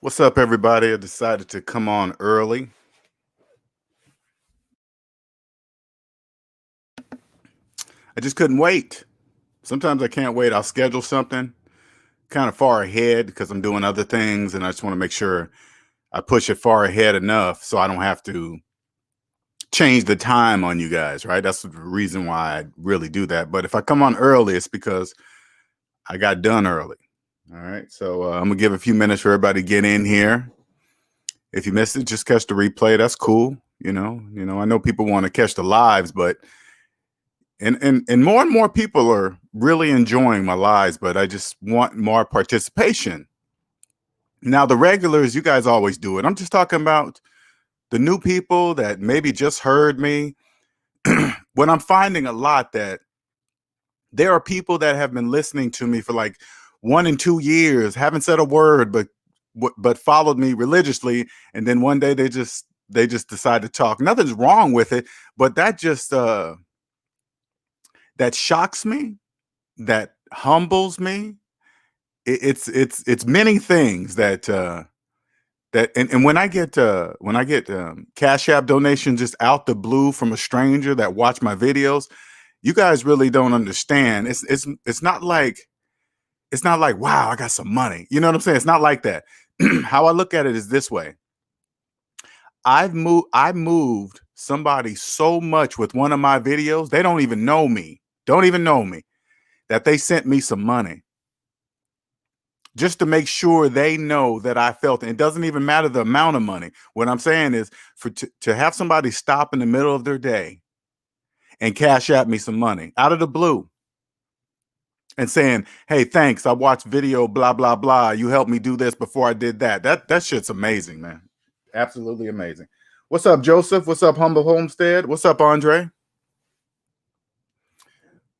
What's up, everybody? I decided to come on early. I just couldn't wait. Sometimes I can't wait. I'll schedule something kind of far ahead because I'm doing other things, and I just want to make sure I push it far ahead enough so I don't have to change the time on you guys, right? That's the reason why I really do that. But if I come on early, it's because I got done early. All right. So I'm going to give a few minutes for everybody to get in here. If you missed it, just catch the replay. That's cool. I know people want to catch the lives, but and more people are really enjoying my lives, but I just want more participation. Now, the regulars, you guys always do it. I'm just talking about the new people that maybe just heard me. What I'm finding a lot that there are people that have been listening to me for like 1 and 2 years, haven't said a word, but followed me religiously, and then one day they just decide to talk. Nothing's wrong with it, but that shocks me, that humbles me. It's many things and when I get Cash App donations just out the blue from a stranger that watch my videos, you guys really don't understand. It's not like wow, I got some money. You know what I'm saying? It's not like that. How I look at it is this way. I moved somebody so much with one of my videos, they don't even know me, that they sent me some money just to make sure they know that I felt it. It doesn't even matter the amount of money. What I'm saying is to have somebody stop in the middle of their day and Cash App me some money out of the blue and saying, "Hey, thanks. I watched video blah blah blah. You helped me do this before I did that." That shit's amazing, man. Absolutely amazing. What's up, Joseph? What's up, Humble Homestead? What's up, Andre?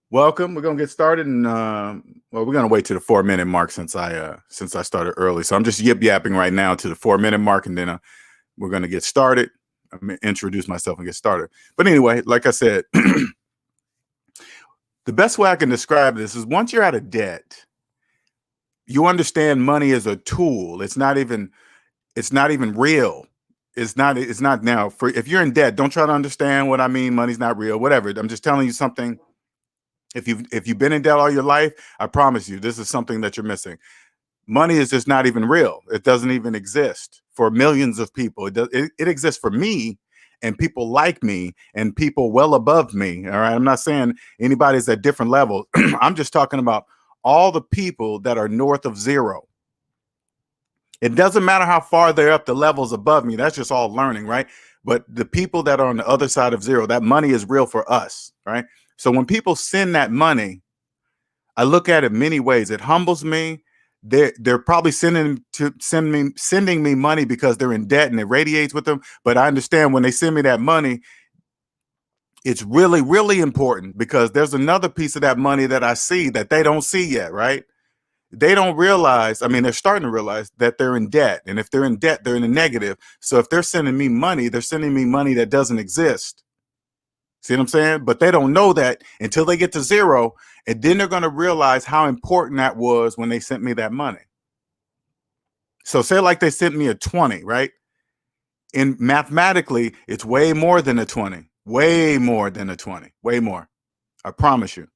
Welcome. We're gonna get started, and well, we're gonna wait to the 4 minute mark since I started early. So I'm just yip yapping right now to the 4 minute mark, and then we're gonna get started. I'm gonna introduce myself and get started. But anyway, like I said, the best way I can describe this is once you're out of debt, you understand money is a tool. It's not even real. It's not now. For if you're in debt, don't try to understand what I mean. Money's not real. Whatever. I'm just telling you something. If you've been in debt all your life, I promise you, this is something that you're missing. Money is just not even real. It doesn't even exist for millions of people. It exists for me and people like me and people well above me. All right. I'm not saying anybody's at different levels. I'm just talking about all the people that are north of zero. It doesn't matter how far they're up the levels above me. That's just all learning, right? But the people that are on the other side of zero, that money is real for us, right? So when people send that money, I look at it many ways. It humbles me. They're probably sending me money because they're in debt and it radiates with them. But I understand when they send me that money, it's really, really important because there's another piece of that money that I see that they don't see yet, right? They don't realize, I mean, they're starting to realize that they're in debt. And if they're in debt, they're in a negative. So if they're sending me money, they're sending me money that doesn't exist. See what I'm saying? But they don't know that until they get to zero. And then they're going to realize how important that was when they sent me that money. So say like they sent me a 20, right? And mathematically, it's way more than a 20, way more than a 20, way more. I promise you.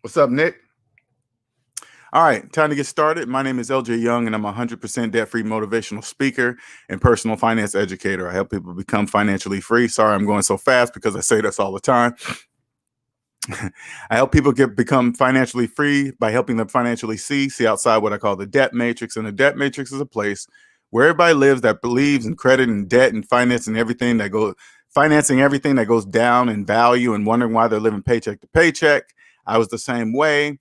What's up, Nick? All right, time to get started. My name is LJ Young, and I'm a 100% debt-free motivational speaker and personal finance educator. I help people become financially free. Sorry, I'm going so fast because I say this all the time. I help people become financially free by helping them financially see outside what I call the debt matrix. And the debt matrix is a place where everybody lives that believes in credit and debt and financing everything that goes down in value and wondering why they're living paycheck to paycheck. I was the same way.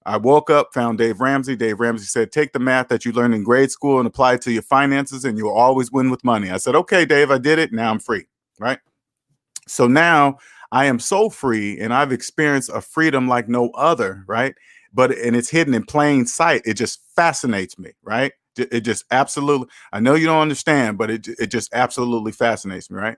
I woke up, found Dave Ramsey. Dave Ramsey said, take the math that you learned in grade school and apply it to your finances and you'll always win with money. I said, okay, Dave, I did it. Now I'm free, right? So now I am so free and I've experienced a freedom like no other, right? And it's hidden in plain sight. It just fascinates me, right? It just absolutely, I know you don't understand, but it just absolutely fascinates me, right?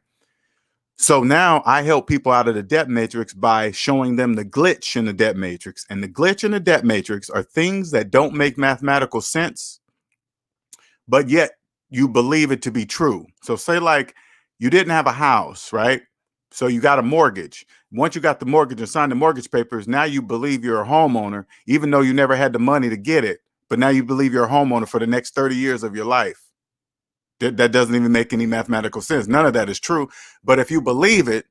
So now I help people out of the debt matrix by showing them the glitch in the debt matrix. And the glitch in the debt matrix are things that don't make mathematical sense, but yet you believe it to be true. So say like you didn't have a house, right? So you got a mortgage. Once you got the mortgage and signed the mortgage papers, now you believe you're a homeowner, even though you never had the money to get it. But now you believe you're a homeowner for the next 30 years of your life. That doesn't even make any mathematical sense. None of that is true. But if you believe it,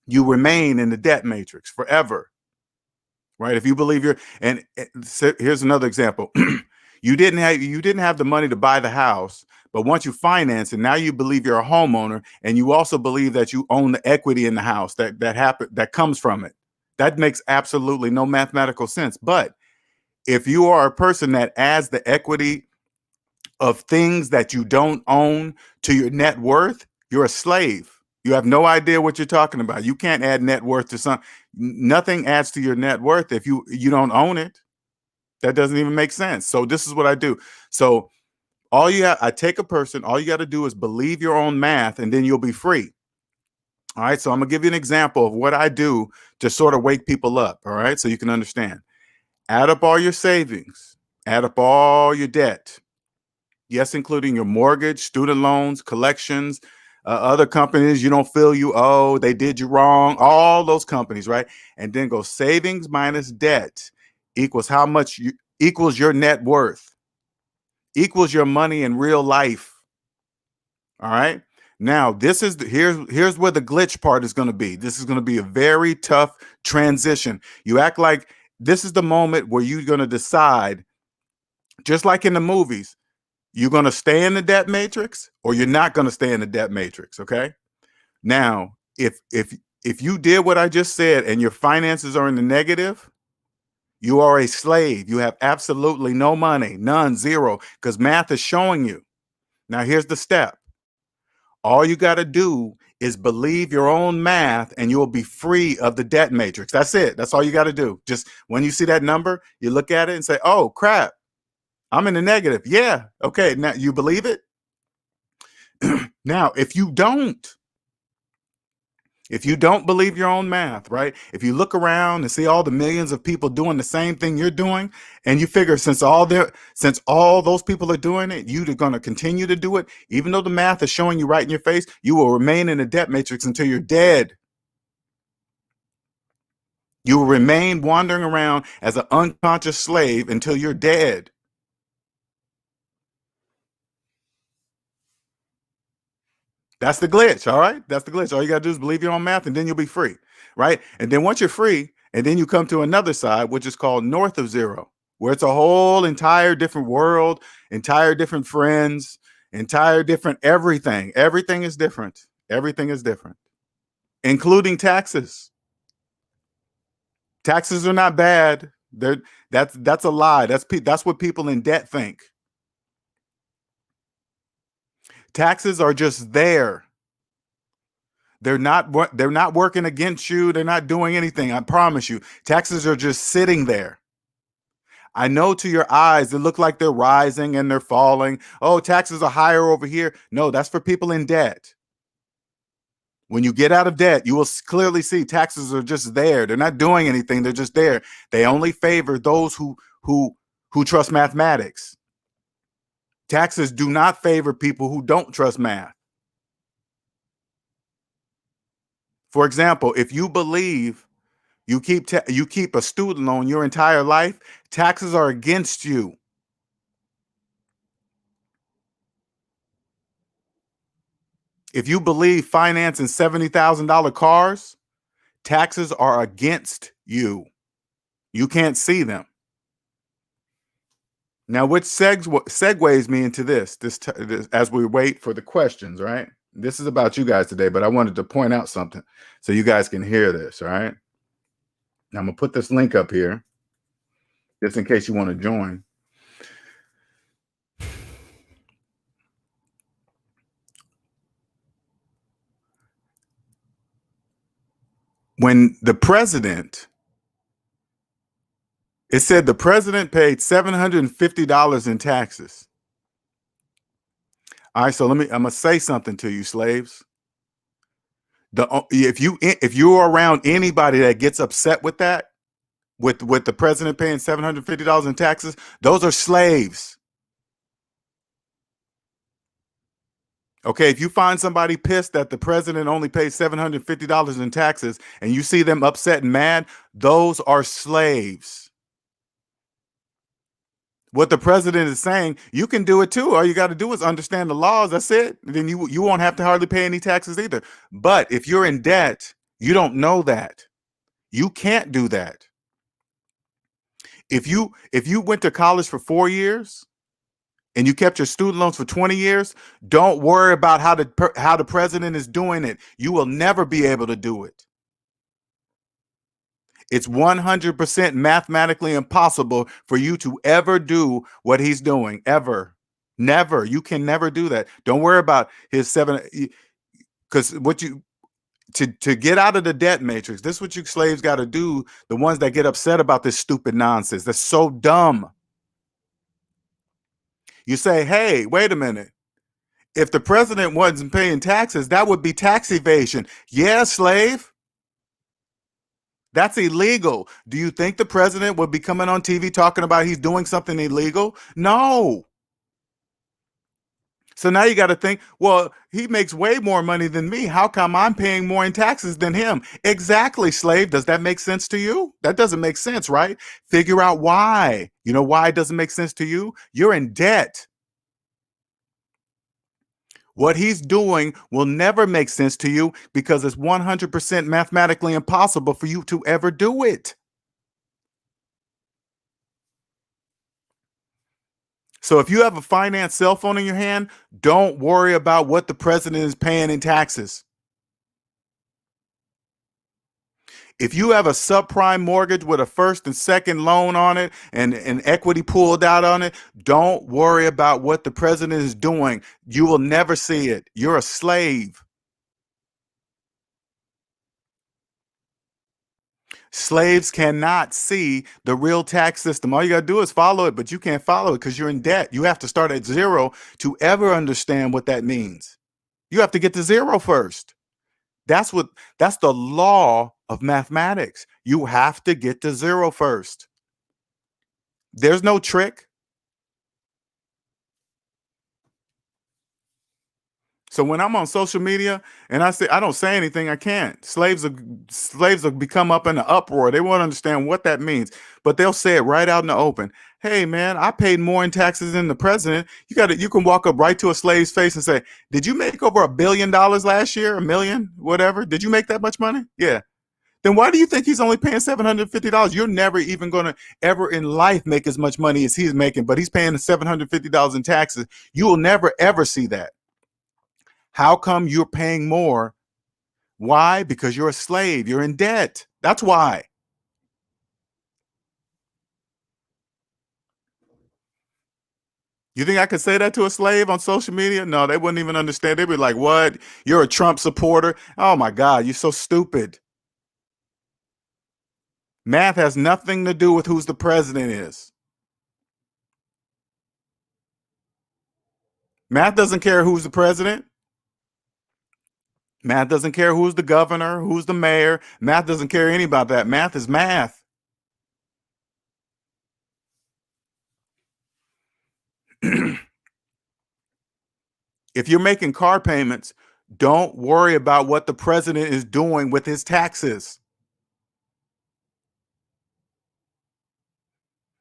you remain in the debt matrix forever, right? If you believe so here's another example. You didn't have the money to buy the house, but once you finance it, now you believe you're a homeowner, and you also believe that you own the equity in the house that comes from it. That makes absolutely no mathematical sense. But if you are a person that adds the equity of things that you don't own to your net worth, you're a slave. You have no idea what you're talking about. You can't add net worth to nothing adds to your net worth if you don't own it. That doesn't even make sense. So this is what I do. So I take a person, all you got to do is believe your own math, and then you'll be free. All right. So I'm gonna give you an example of what I do to sort of wake people up. All right. So you can understand. Add up all your savings, add up all your debt. Yes, including your mortgage, student loans, collections, other companies you don't feel you owe, they did you wrong, all those companies, right? And then go savings minus debt equals how much equals your net worth, equals your money in real life. All right. Now, here's where the glitch part is going to be. This is going to be a very tough transition. You act like this is the moment where you're going to decide, just like in the movies, you're going to stay in the debt matrix or you're not going to stay in the debt matrix. Okay. Now, if you did what I just said and your finances are in the negative, you are a slave. You have absolutely no money, none, zero, because math is showing you. Now, here's the step. All you got to do is believe your own math and you'll be free of the debt matrix. That's it. That's all you got to do. Just when you see that number, you look at it and say, oh, crap, I'm in the negative. Yeah. Okay. Now you believe it. Now, if you don't believe your own math, right? If you look around and see all the millions of people doing the same thing you're doing, and you figure since all those people are doing it, you're going to continue to do it, even though the math is showing you right in your face, you will remain in the debt matrix until you're dead. You will remain wandering around as an unconscious slave until you're dead. That's the glitch, all right? That's the glitch. All you got to do is believe your own math, and then you'll be free, right? And then once you're free, and then you come to another side, which is called north of zero, where it's a whole entire different world, entire different friends, entire different everything. Everything is different. Everything is different, including taxes. Taxes are not bad. That's a lie. That's what people in debt think. Taxes are just there. They're not working against you. They're not doing anything. I promise you. Taxes are just sitting there. I know to your eyes, they look like they're rising and they're falling. Oh, taxes are higher over here. No, that's for people in debt. When you get out of debt, you will clearly see taxes are just there. They're not doing anything. They're just there. They only favor those who trust mathematics. Taxes do not favor people who don't trust math. For example, if you believe you keep a student loan your entire life, taxes are against you. If you believe financing $70,000 cars, taxes are against you. You can't see them. Now, which segues me into this as we wait for the questions, right? This is about you guys today, but I wanted to point out something so you guys can hear this, all right? Now, I'm going to put this link up here just in case you want to join. When the president, it said the president paid $750 in taxes. All right, so I'm gonna say something to you, slaves. If you're around anybody that gets upset with that, with the president paying $750 in taxes, those are slaves. Okay, if you find somebody pissed that the president only pays $750 in taxes and you see them upset and mad, those are slaves. What the president is saying, you can do it too. All you got to do is understand the laws. That's it. Then you won't have to hardly pay any taxes either. But if you're in debt, you don't know that. You can't do that. If you went to college for 4 years and you kept your student loans for 20 years, don't worry about how the president is doing it. You will never be able to do it. It's 100% mathematically impossible for you to ever do what he's doing, ever. Never. You can never do that. Don't worry about his seven, because to get out of the debt matrix, this is what you slaves got to do. The ones that get upset about this stupid nonsense. That's so dumb. You say, hey, wait a minute. If the president wasn't paying taxes, that would be tax evasion. Yeah, slave. That's illegal. Do you think the president would be coming on TV talking about he's doing something illegal? No. So now you got to think, well, he makes way more money than me. How come I'm paying more in taxes than him? Exactly, slave. Does that make sense to you? That doesn't make sense, right? Figure out why. You know why it doesn't make sense to you? You're in debt. What he's doing will never make sense to you because it's 100% mathematically impossible for you to ever do it. So if you have a finance cell phone in your hand, don't worry about what the president is paying in taxes. If you have a subprime mortgage with a first and second loan on it and equity pulled out on it, don't worry about what the president is doing. You will never see it. You're a slave. Slaves cannot see the real tax system. All you got to do is follow it, but you can't follow it because you're in debt. You have to start at zero to ever understand what that means. You have to get to zero first. That's the law of mathematics. You have to get to zero first. There's no trick. So when I'm on social media and I don't say anything, I can't. Slaves will become up in an uproar. They won't understand what that means, but they'll say it right out in the open. Hey man, I paid more in taxes than the president. You can walk up right to a slave's face and say, did you make over $1 billion last year? A million, whatever. Did you make that much money? Yeah. Then why do you think he's only paying $750? You're never even going to ever in life make as much money as he's making, but he's paying $750 in taxes. You will never ever see that. How come you're paying more? Why? Because you're a slave. You're in debt. That's why. You think I could say that to a slave on social media? No, they wouldn't even understand. They'd be like, what? You're a Trump supporter? Oh my God, you're so stupid. Math has nothing to do with who's the president is. Math doesn't care who's the president. Math doesn't care who's the governor, who's the mayor. Math doesn't care any about that. Math is math. If you're making car payments, don't worry about what the president is doing with his taxes.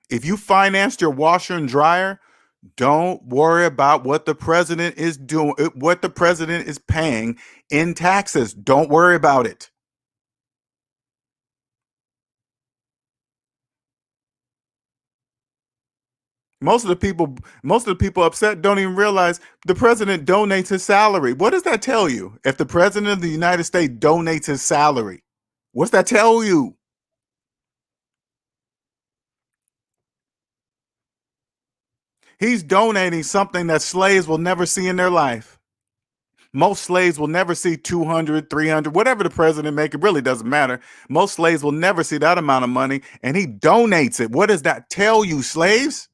If you financed your washer and dryer, don't worry about what the president is doing, what the president is paying in taxes. Don't worry about it. Most of the people upset don't even realize the president donates his salary. What does that tell you? If the president of the United States donates his salary, what's that tell you? He's donating something that slaves will never see in their life. Most slaves will never see 200, 300, whatever the president make, it really doesn't matter. Most slaves will never see that amount of money, and he donates it. What does that tell you, slaves?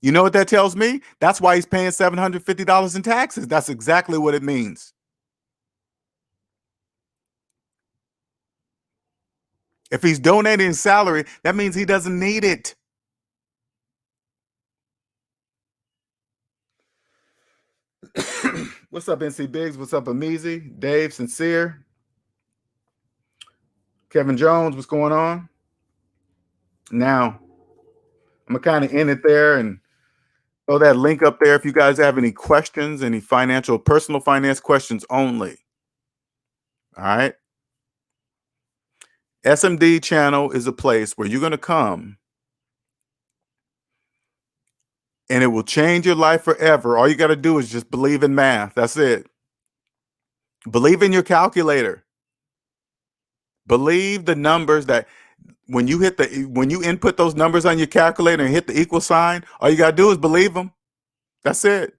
You know what that tells me? That's why he's paying $750 in taxes. That's exactly what it means. If he's donating his salary, that means he doesn't need it. What's up, NC Biggs? What's up, Amizi? Dave, Sincere, Kevin Jones, what's going on? Now, I'm gonna kind of end it there and throw that link up there if you guys have any questions, any personal finance questions only. All right. SMD channel is a place where you're gonna come and it will change your life forever. All you got to do is just believe in math. That's it. Believe in your calculator. Believe the numbers that when you input those numbers on your calculator and hit the equal sign, all you got to do is believe them. That's it.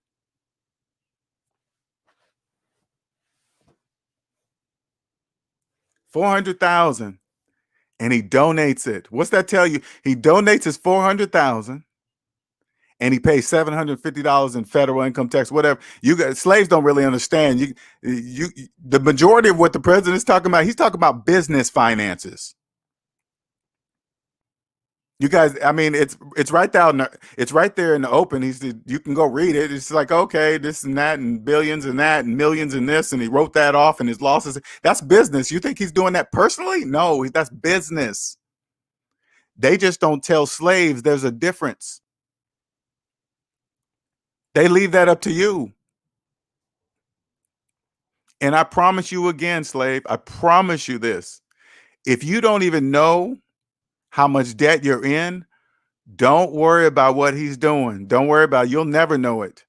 $400,000 and he donates it. What's that tell you? He donates his $400,000 and he pays $750 in federal income tax, whatever. Slaves don't really understand. The majority of what the president is talking about, he's talking about business finances. You guys, I mean, it's right it's right there in the open. You can go read it. It's like, okay, this and that, and billions and that, and millions and this, and he wrote that off, and his losses. That's business. You think he's doing that personally? No, that's business. They just don't tell slaves there's a difference. They leave that up to you. And I promise you again, slave, I promise you this. If you don't even know how much debt you're in, don't worry about what he's doing. Don't worry about it. You'll never know it.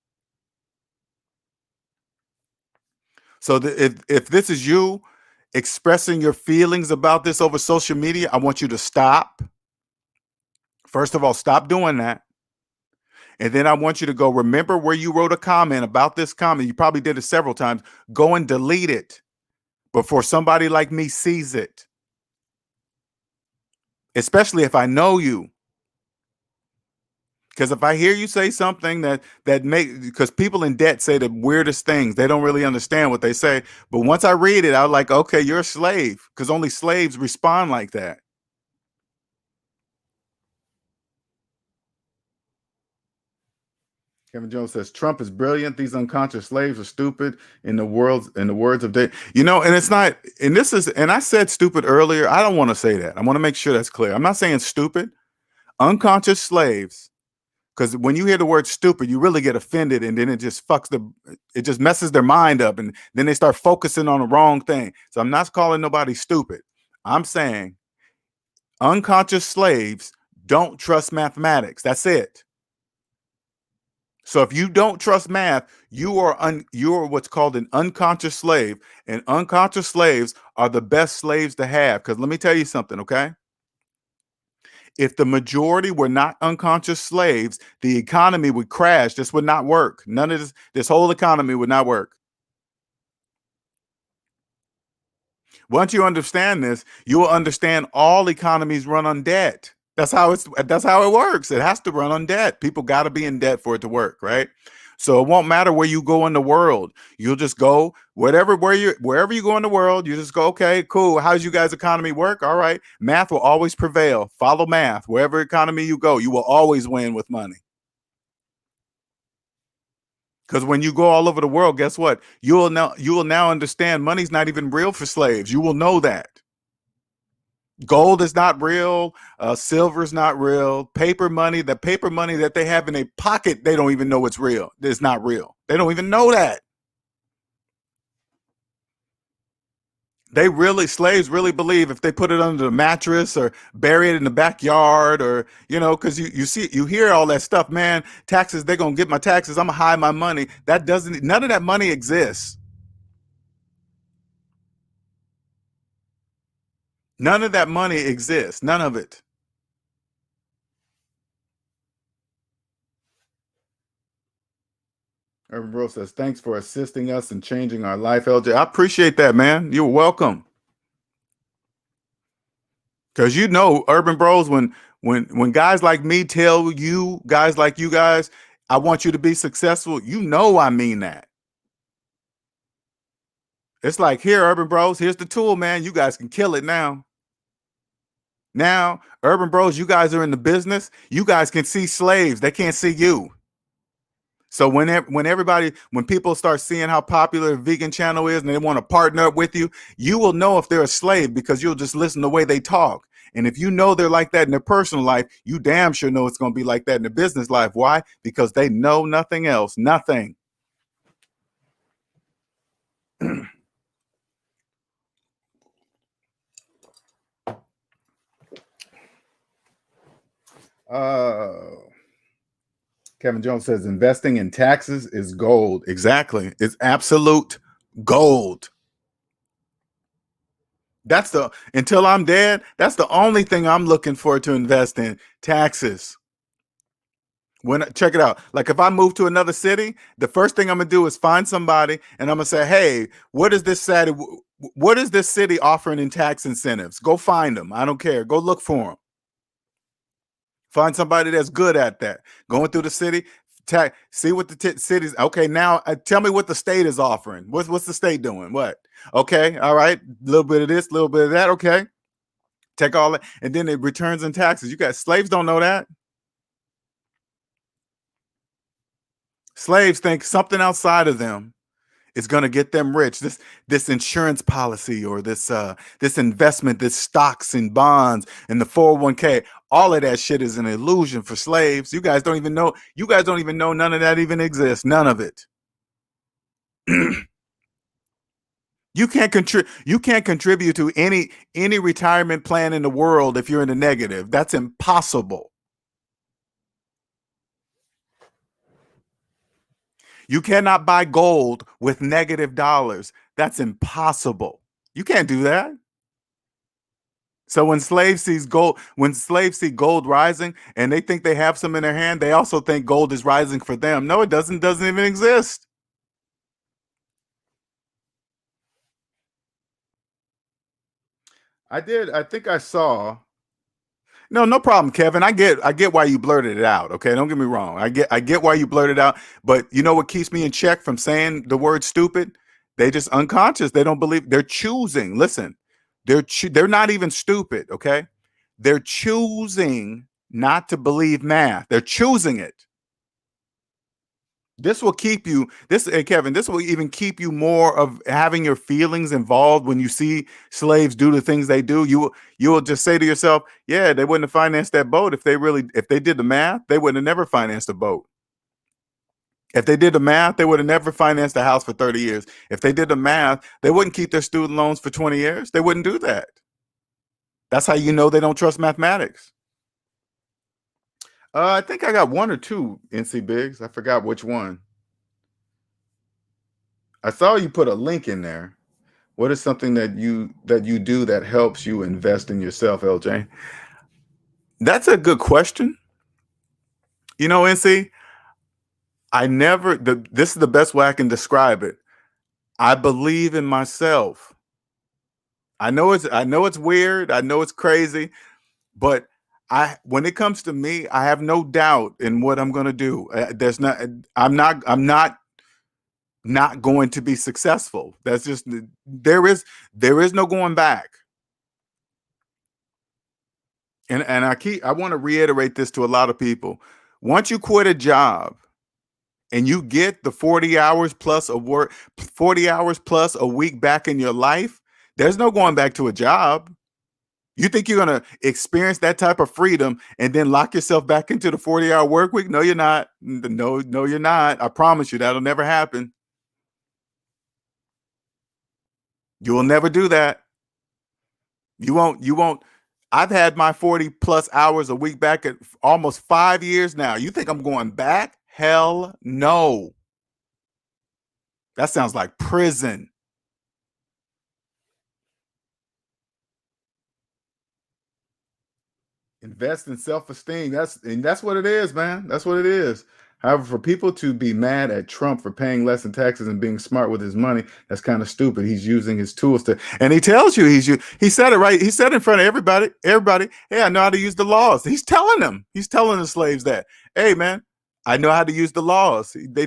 So if this is you expressing your feelings about this over social media, I want you to stop. First of all, stop doing that. And then I want you to go remember where you wrote a comment about this comment. You probably did it several times. Go and delete it before somebody like me sees it. Especially if I know you. Because if I hear you say something because people in debt say the weirdest things, they don't really understand what they say. But once I read it, I'm like, okay, you're a slave, because only slaves respond like that. Kevin Jones says Trump is brilliant. These unconscious slaves are stupid. In the words of Dave, and it's not. And I said stupid earlier. I don't want to say that. I want to make sure that's clear. I'm not saying stupid. Unconscious slaves. Because when you hear the word stupid, you really get offended, and then it just messes their mind up, and then they start focusing on the wrong thing. So I'm not calling nobody stupid. I'm saying unconscious slaves don't trust mathematics. That's it. So if you don't trust math, you are what's called an unconscious slave, and unconscious slaves are the best slaves to have. Because let me tell you something, okay? If the majority were not unconscious slaves, the economy would crash. This would not work. None of this whole economy would not work. Once you understand this, you will understand all economies run on debt. That's how it works. It has to run on debt. People got to be in debt for it to work, right? So it won't matter where you go in the world. You'll just go wherever you go in the world. You just go, okay, cool. How's you guys' economy work? All right. Math will always prevail. Follow math. Wherever economy you go, you will always win with money. Because when you go all over the world, guess what? You will now understand money's not even real for slaves. You will know that. Gold is not real. Silver is not real. Paper money, the paper money that they have in their pocket, they don't even know it's real. It's not real. They don't even know that. Slaves really believe if they put it under the mattress or bury it in the backyard, or, because you hear all that stuff, man, taxes, they're going to get my taxes. I'm going to hide my money. None of that money exists. None of that money exists. None of it. Urban Bro says, thanks for assisting us and changing our life, LJ. I appreciate that, man. You're welcome. Because Urban Bros, when guys like me tell you, guys like you guys, I want you to be successful, I mean that. It's like, here, Urban Bros, here's the tool, man. You guys can kill it now. Now, Urban Bros, you guys are in the business. You guys can see slaves. They can't see you. So when people start seeing how popular a vegan channel is and they want to partner up with you, you will know if they're a slave because you'll just listen to the way they talk. And if you know they're like that in their personal life, you damn sure know it's going to be like that in their business life. Why? Because they know nothing else. Nothing. Kevin Jones says investing in taxes is gold. Exactly. It's absolute gold. Until I'm dead, that's the only thing I'm looking for to invest in, taxes. Check it out. Like if I move to another city, the first thing I'm gonna do is find somebody and I'm gonna say, hey, what is this city offering in tax incentives? Go find them. I don't care. Go look for them. Find somebody that's good at that. Going through the city, see what the cities. Okay, now tell me what the state is offering. What's the state doing? What? Okay, all right, a little bit of this, a little bit of that. Okay, take all that, and then it returns and taxes. You got slaves don't know that. Slaves think something outside of them is going to get them rich. This insurance policy or this investment, this stocks and bonds and the 401k, all of that shit is an illusion for slaves. You guys don't even know. You guys don't even know none of that even exists. None of it. You can't contribute to any retirement plan in the world if you're in the negative. That's impossible. You cannot buy gold with negative dollars. That's impossible. You can't do that. So when slaves see gold rising and they think they have some in their hand, they also think gold is rising for them. No, it doesn't even exist. I think I saw. No problem, Kevin. I get why you blurted it out. Okay, don't get me wrong. I get why you blurted it out. But you know what keeps me in check from saying the word stupid? They just unconscious. They don't believe. They're choosing. Listen, they're not even stupid. Okay, they're choosing not to believe math. They're choosing it. This will keep you this Hey Kevin, this will even keep you more of having your feelings involved when you see slaves do the things they do. You will just say to yourself, yeah, they wouldn't have financed that boat if they did the math, they would have never financed a boat. If they did the math, they would have never financed a house for 30 years. If they did the math, they wouldn't keep their student loans for 20 years. They wouldn't do that. That's how you know they don't trust mathematics. I think I got one or two NC Bigs. I forgot which one. I saw you put a link in there. What is something that you do that helps you invest in yourself, LJ? That's a good question. NC, this is the best way I can describe it. I believe in myself. I know it's weird. I know it's crazy, but when it comes to me, I have no doubt in what I'm going to do. I'm not going to be successful. That's just there is no going back. And I want to reiterate this to a lot of people. Once you quit a job and you get the 40 hours plus of work, 40 hours plus a week back in your life, there's no going back to a job. You think you're going to experience that type of freedom and then lock yourself back into the 40-hour work week? No, you're not. No, you're not. I promise you that'll never happen. You will never do that. You won't. I've had my 40 plus hours a week back at almost 5 years now. You think I'm going back? Hell no. That sounds like prison. Invest in self-esteem. That's what it is, man. That's what it is. However, for people to be mad at Trump for paying less in taxes and being smart with his money, that's kind of stupid. He's using his tools and he tells you he said it right. He said in front of everybody, hey, I know how to use the laws. He's telling them. He's telling the slaves that, hey, man, I know how to use the laws. They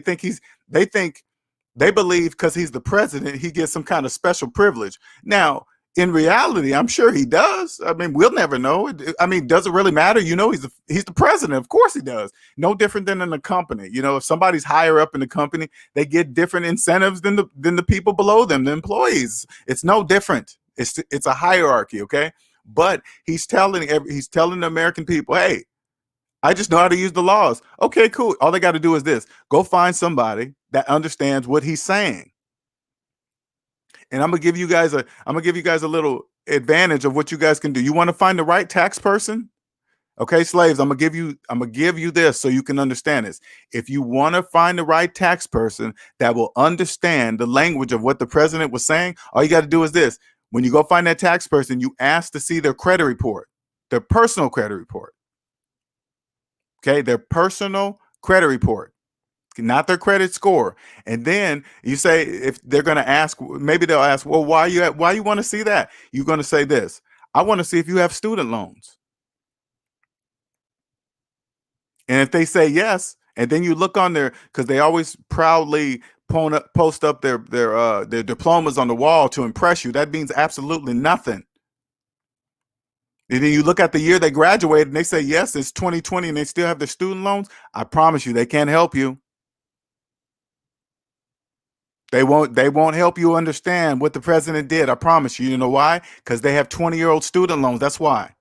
believe because he's the president, he gets some kind of special privilege. Now, In reality, I'm sure he does. I mean, we'll never know. I mean, does it really matter? He's the president. Of course he does. No different than in a company. If somebody's higher up in the company, they get different incentives than the people below them, the employees. It's no different. It's a hierarchy, okay? But he's telling the American people, hey, I just know how to use the laws. Okay, cool. All they got to do is this: go find somebody that understands what he's saying. And I'm gonna give you guys a little advantage of what you guys can do. You want to find the right tax person? Okay, slaves, I'm gonna give you this so you can understand this. If you want to find the right tax person that will understand the language of what the president was saying, all you got to do is this. When you go find that tax person, you ask to see their credit report, their personal credit report. Okay, their personal credit report, not their credit score. And then you say, if they're going to ask, maybe they'll ask, well, why you want to see that? You're going to say this: I want to see if you have student loans. And if they say yes, and then you look on there, because they always proudly post up their diplomas on the wall to impress you. That means absolutely nothing. And then you look at the year they graduated and they say, yes, it's 2020 and they still have their student loans. I promise you, they can't help you. They won't help you understand what the president did. I promise you. You know why? Because they have 20-year-old student loans. That's why.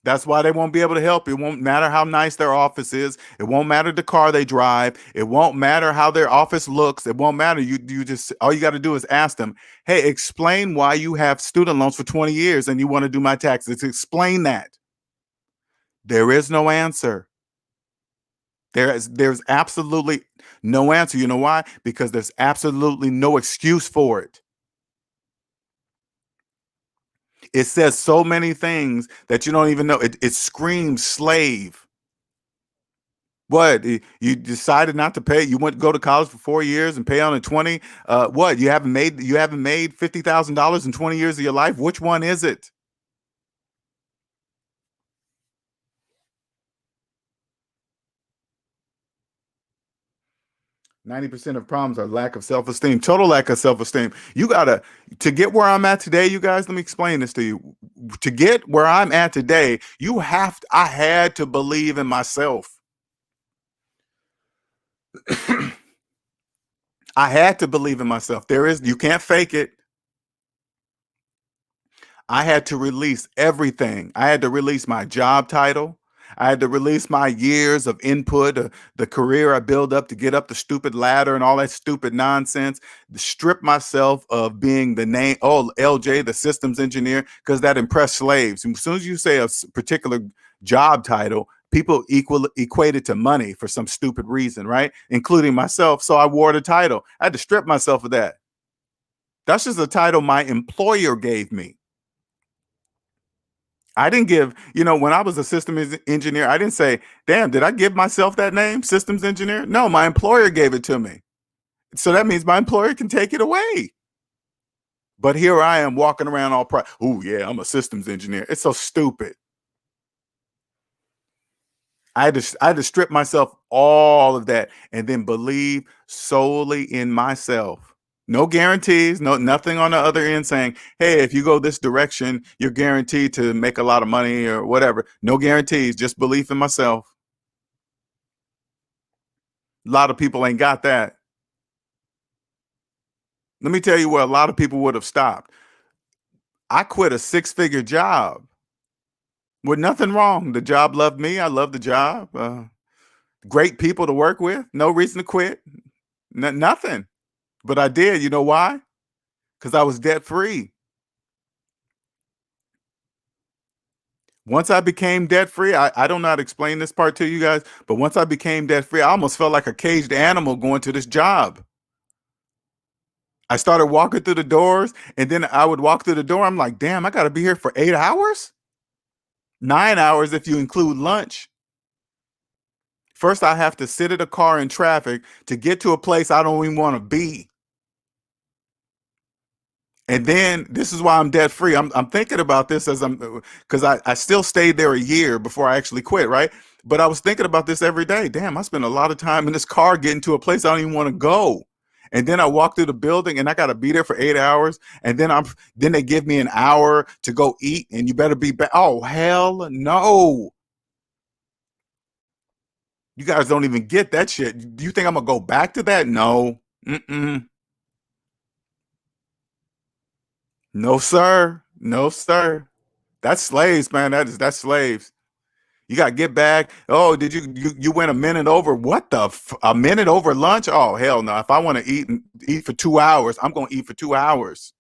That's why they won't be able to help. It won't matter how nice their office is. It won't matter the car they drive. It won't matter how their office looks. It won't matter. You just, all you got to do is ask them, hey, explain why you have student loans for 20 years and you want to do my taxes. Explain that. There is no answer. There's absolutely no answer. You know why? Because there's absolutely no excuse for it. It says so many things that you don't even know. It screams slave. What? You decided not to pay? You went to go to college for 4 years and pay on a 20? What? You haven't made $50,000 in 20 years of your life? Which one is it? %90 of problems are lack of self-esteem, total lack of self-esteem. To get where I'm at today, you guys, let me explain this to you. To get where I'm at today, I had to believe in myself. I had to believe in myself. You can't fake it. I had to release everything. I had to release my job title. I had to release my years of input, the career I built up to get up the stupid ladder and all that stupid nonsense. Strip myself of being the name, LJ, the systems engineer, because that impressed slaves. And as soon as you say a particular job title, people equate it to money for some stupid reason, right? Including myself. So I wore the title. I had to strip myself of that. That's just a title my employer gave me. I didn't when I was a systems engineer, I didn't say, damn, did I give myself that name, systems engineer? No, my employer gave it to me. So that means my employer can take it away. But here I am walking around all proud. Oh, yeah, I'm a systems engineer. It's so stupid. I had to strip myself all of that and then believe solely in myself. No guarantees, nothing on the other end saying, hey, if you go this direction, you're guaranteed to make a lot of money or whatever. No guarantees, just belief in myself. A lot of people ain't got that. Let me tell you where a lot of people would have stopped. I quit a 6-figure job with nothing wrong. The job loved me. I loved the job. Great people to work with. No reason to quit. Nothing. But I did. You know why? Because I was debt free. Once I became debt free, I don't know how to explain this part to you guys, but once I became debt free, I almost felt like a caged animal going to this job. I started walking through the doors, and then I would walk through the door. I'm like, damn, I got to be here for 8 hours? 9 hours if you include lunch. First, I have to sit in a car in traffic to get to a place I don't even want to be. And then this is why I'm debt free. I'm thinking about this because I still stayed there a year before I actually quit, right? But I was thinking about this every day. Damn, I spent a lot of time in this car getting to a place I don't even want to go. And then I walk through the building and I got to be there for 8 hours. And then they give me an hour to go eat and you better be back. Oh, hell no. You guys don't even get that shit. Do you think I'm going to go back to that? No. Mm-mm. No, sir. No, sir. That's slaves, man. That's slaves. You got to get back. Oh, did you went a minute over? What a minute over lunch? Oh, hell no. If I want to eat for 2 hours, I'm going to eat for 2 hours.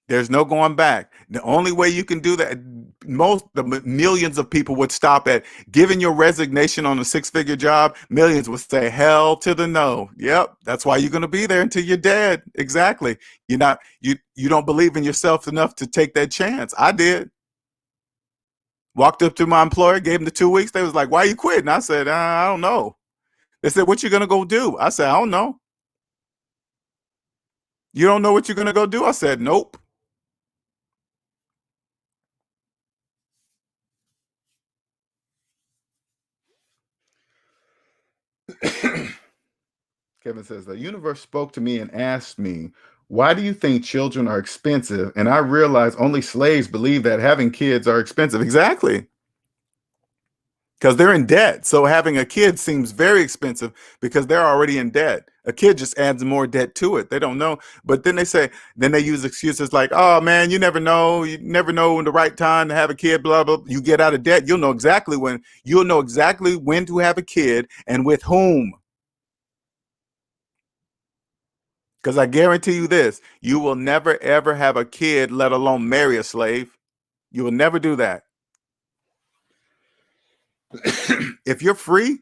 There's no going back. The only way you can do that, the millions of people would stop at giving your resignation on a six-figure job. Millions would say hell to the no. Yep, that's why you're going to be there until you're dead. Exactly. You don't believe in yourself enough to take that chance. I did. Walked up to my employer, gave them the 2 weeks. They was like, "Why you quitting?" I said, "I don't know." They said, "What you gonna go do?" I said, "I don't know." You don't know what you're gonna go do? I said, "Nope." Kevin says, the universe spoke to me and asked me, why do you think children are expensive? And I realized only slaves believe that having kids are expensive. Exactly. Because they're in debt. So having a kid seems very expensive because they're already in debt. A kid just adds more debt to it. They don't know. But then they use excuses like, oh man, you never know. You never know when the right time to have a kid, blah, blah. You get out of debt. You'll know exactly when to have a kid and with whom. Because I guarantee you this, you will never, ever have a kid, let alone marry a slave. You will never do that. If you're free,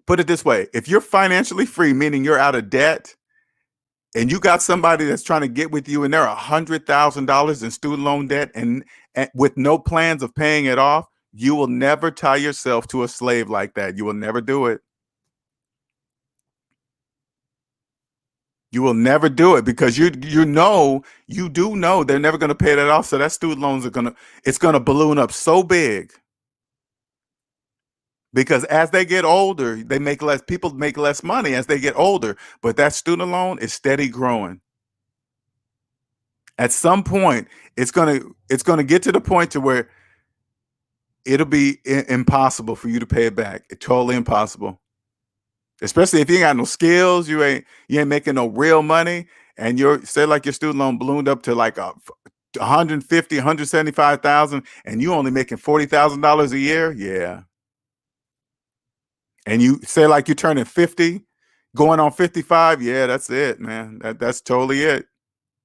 put it this way, if you're financially free, meaning you're out of debt, and you got somebody that's trying to get with you and they're $100,000 in student loan debt and with no plans of paying it off, you will never tie yourself to a slave like that. You will never do it. You will never do it because you do know they're never going to pay that off. So that student loans it's going to balloon up so big because as they get older, people make less money as they get older, but that student loan is steady growing. At some point, it's going to get to the point to where it'll be impossible for you to pay it back. It's totally impossible. Especially if you ain't got no skills, you ain't making no real money, and your student loan ballooned up to like 150, 175,000, and you only making $40,000 a year. Yeah. And you say like you're turning 50, going on 55. Yeah, that's it, man. That's totally it.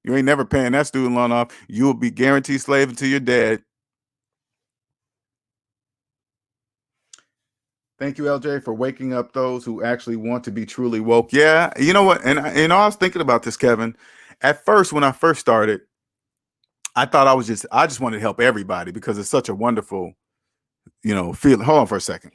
You ain't never paying that student loan off. You will be guaranteed slave until you're dead. Thank you, LJ, for waking up those who actually want to be truly woke. Yeah, you know what? And I was thinking about this, Kevin. At first, when I first started, I thought I just wanted to help everybody because it's such a wonderful, feeling. Hold on for a second.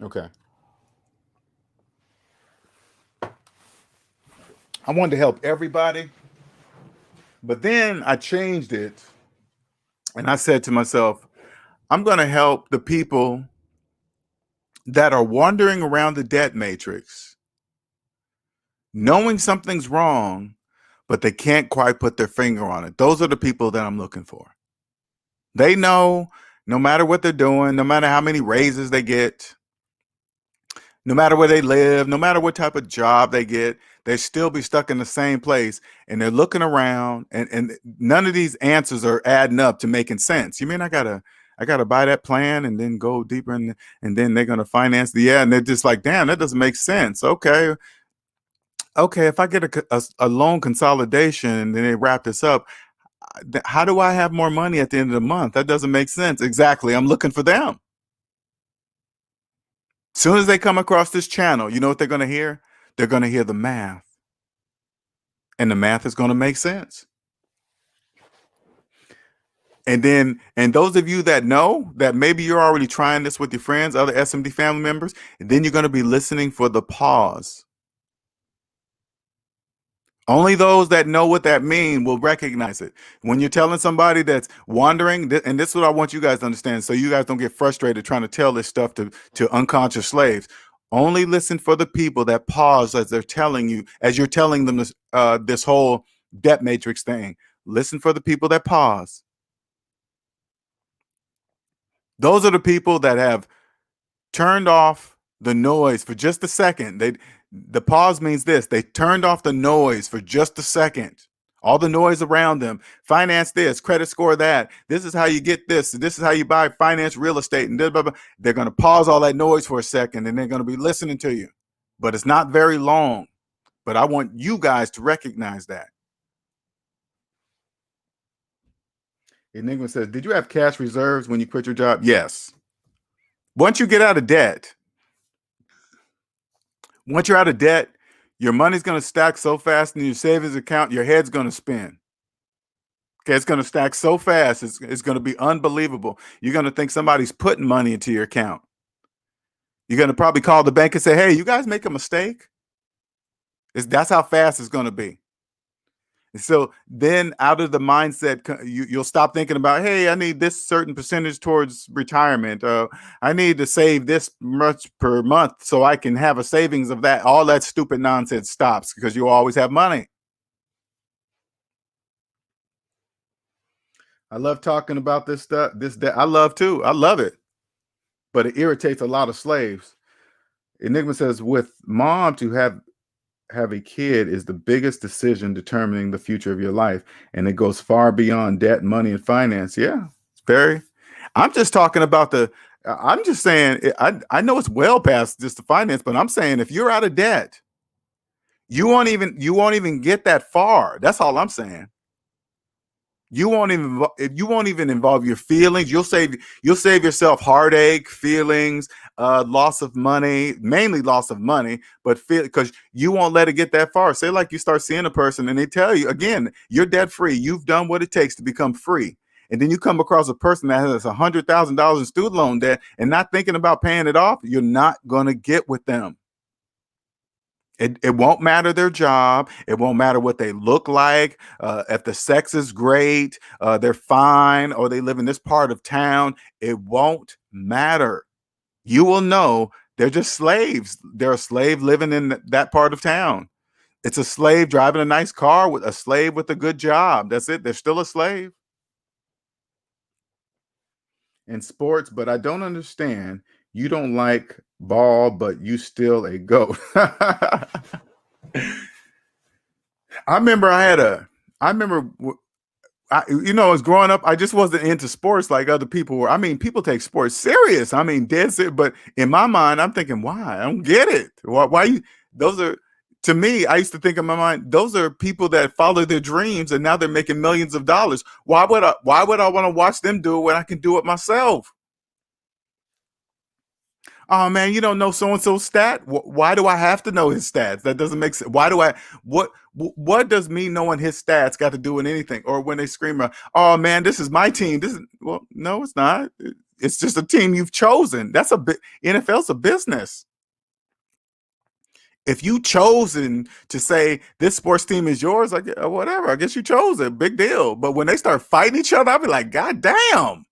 Okay. I wanted to help everybody, but then I changed it and I said to myself, I'm going to help the people that are wandering around the debt matrix, knowing something's wrong, but they can't quite put their finger on it. Those are the people that I'm looking for. They know no matter what they're doing, no matter how many raises they get, no matter where they live, no matter what type of job they get, they still be stuck in the same place. And they're looking around and none of these answers are adding up to making sense. You mean I gotta buy that plan and then go deeper and then they're gonna finance and they're just like, damn, that doesn't make sense. Okay, if I get a loan consolidation and then they wrap this up, how do I have more money at the end of the month? That doesn't make sense. Exactly. I'm looking for them. As soon as they come across this channel, you know what they're going to hear? They're going to hear the math. And the math is going to make sense. And those of you that know that maybe you're already trying this with your friends, other SMD family members, and then you're going to be listening for the pause. Only those that know what that means will recognize it. When you're telling somebody that's wandering, and this is what I want you guys to understand, so you guys don't get frustrated trying to tell this stuff to unconscious slaves. Only listen for the people that pause as they're telling you, as you're telling them this whole debt matrix thing. Listen for the people that pause. Those are the people that have turned off the noise for just a second. The pause means this: they turned off the noise for just a second. All the noise around them, finance this, credit score that. This is how you get this. This is how you buy finance real estate, and blah, blah, blah. They're going to pause all that noise for a second, and they're going to be listening to you. But it's not very long. But I want you guys to recognize that. Enigma says, "Did you have cash reserves when you quit your job?" Yes. Once you get out of debt, Once you're out of debt, your money's going to stack so fast in your savings account, your head's going to spin. Okay, it's going to stack so fast, it's going to be unbelievable. You're going to think somebody's putting money into your account. You're going to probably call the bank and say, "Hey, you guys make a mistake?" That's how fast it's going to be. And so then out of the mindset, you'll stop thinking about, "Hey, I need this certain percentage towards retirement. I need to save this much per month so I can have a savings of that." All that stupid nonsense stops because you always have money. I love talking about this stuff. I love too. I love it, but it irritates a lot of slaves. Enigma says, "With mom to have a kid is the biggest decision determining the future of your life, and it goes far beyond debt, money, and finance." Yeah, it's very. I'm just talking about the. I'm just saying. I know it's well past just the finance, but I'm saying if you're out of debt, you won't even get that far. That's all I'm saying. You won't even involve your feelings. You'll save yourself heartache, feelings, loss of money, mainly loss of money, but feel because you won't let it get that far. Say like you start seeing a person and they tell you again, you're debt free. You've done what it takes to become free. And then you come across a person that has $100,000 in student loan debt and not thinking about paying it off, you're not gonna get with them. It won't matter their job. It won't matter what they look like. If the sex is great, they're fine, or they live in this part of town. It won't matter. You will know they're just slaves. They're a slave living in that part of town. It's a slave driving a nice car with a slave with a good job. That's it. They're still a slave in sports, but I don't understand. You don't like ball, but you still a goat. I remember I had a I remember as growing up, I just wasn't into sports like other people were. I mean, people take sports serious. I mean, dead serious. But in my mind, I'm thinking, why? I don't get it. Why you? Those are to me. I used to think in my mind, those are people that follow their dreams, and now they're making millions of dollars. Why would I? Why would I want to watch them do it when I can do it myself? Oh man, you don't know so and so's stat. Why do I have to know his stats? That doesn't make sense. Why do I? What does me knowing his stats got to do with anything? Or when they scream, "Oh man, this is my team." This is well, no, it's not. It's just a team you've chosen. That's a bit. NFL's a business. If you chosen to say this sports team is yours, whatever. I guess you chose it. Big deal. But when they start fighting each other, I'll be like, God damn.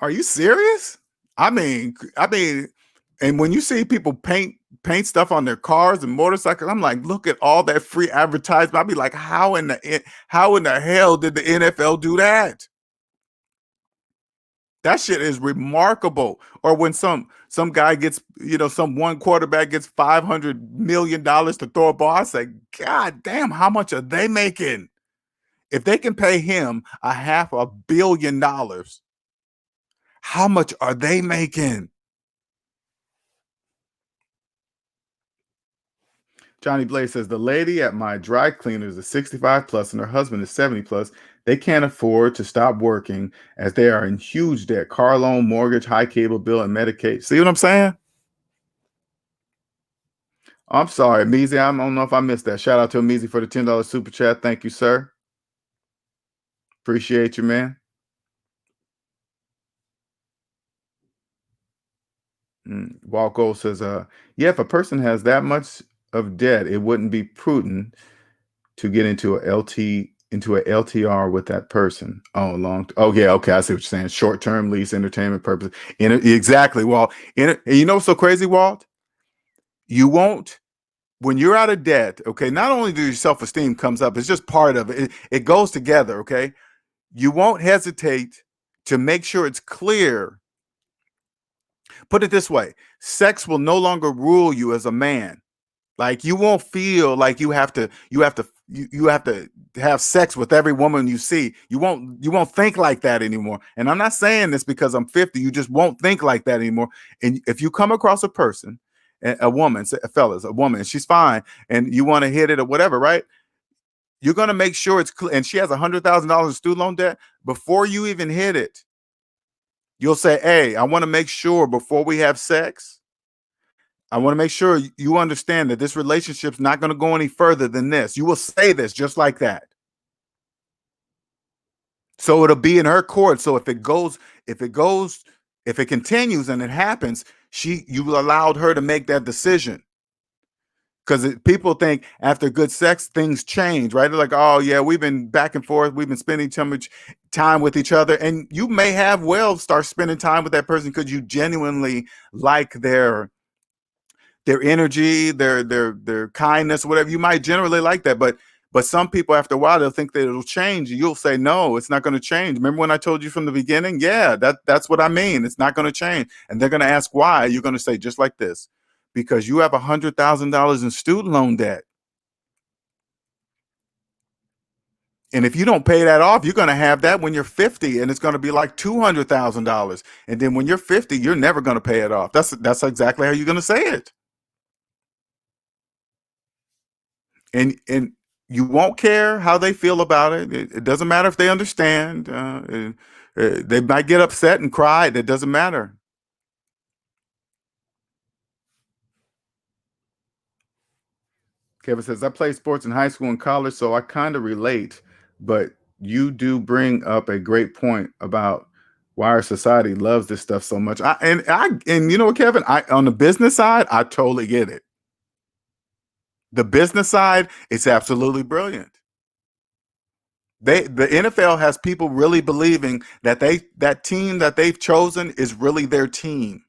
Are you serious? I mean, and when you see people paint stuff on their cars and motorcycles, I'm like, look at all that free advertisement. I'll be like, how in the hell did the NFL do that? That shit is remarkable. Or when some guy gets, some one quarterback gets $500 million to throw a ball, I say, God damn, how much are they making? If they can pay him a $500 million, how much are they making? Johnny Blaze says the lady at my dry cleaners is 65 plus and her husband is 70 plus. They can't afford to stop working as they are in huge debt: car loan, mortgage, high cable bill, and Medicaid. See what I'm saying? I'm sorry, Meezy. I don't know if I missed that. Shout out to Meezy for the $10 super chat. Thank you, sir. Appreciate you, man. Walco says, yeah, if a person has that much of debt, it wouldn't be prudent to get into a LTR with that person. Oh, oh yeah, okay, I see what you're saying. Short-term lease, entertainment purpose. Exactly. Well, you know what's so crazy, Walt? You won't when you're out of debt. Okay, not only do your self-esteem comes up, it's just part of it. It goes together. Okay, you won't hesitate to make sure it's clear. Put it this way: sex will no longer rule you as a man. Like you won't feel like you have to have sex with every woman you see. You won't think like that anymore. And I'm not saying this because I'm 50. You just won't think like that anymore. And if you come across a person, a woman, fellas, a woman, and she's fine, and you want to hit it or whatever, right? You're gonna make sure it's clear. And she has $100,000 in student loan debt. Before you even hit it, you'll say, "Hey, I want to make sure before we have sex." I want to make sure you understand that this relationship's not going to go any further than this. You will say this just like that. So it'll be in her court. So if it continues and it happens, you allowed her to make that decision. Because people think after good sex, things change, right? They're like, oh yeah, we've been back and forth. We've been spending too much time with each other. And you may start spending time with that person because you genuinely like their energy, their kindness, whatever. You might generally like that, but some people after a while they'll think that it'll change. You'll say, no, it's not going to change. Remember when I told you from the beginning? Yeah, that's what I mean. It's not going to change. And they're going to ask why. You're going to say just like this, because you have $100,000 in student loan debt. And if you don't pay that off, you're going to have that when you're 50, and it's going to be like $200,000. And then when you're 50, you're never going to pay it off. That's exactly how you're going to say it. And you won't care how they feel about it. It doesn't matter if they understand. They might get upset and cry. It doesn't matter. Kevin says, I played sports in high school and college, so I kind of relate, but you do bring up a great point about why our society loves this stuff so much. And you know what, Kevin, on the business side, I totally get it. The business side, it's absolutely brilliant. The NFL has people really believing that that team that they've chosen is really their team.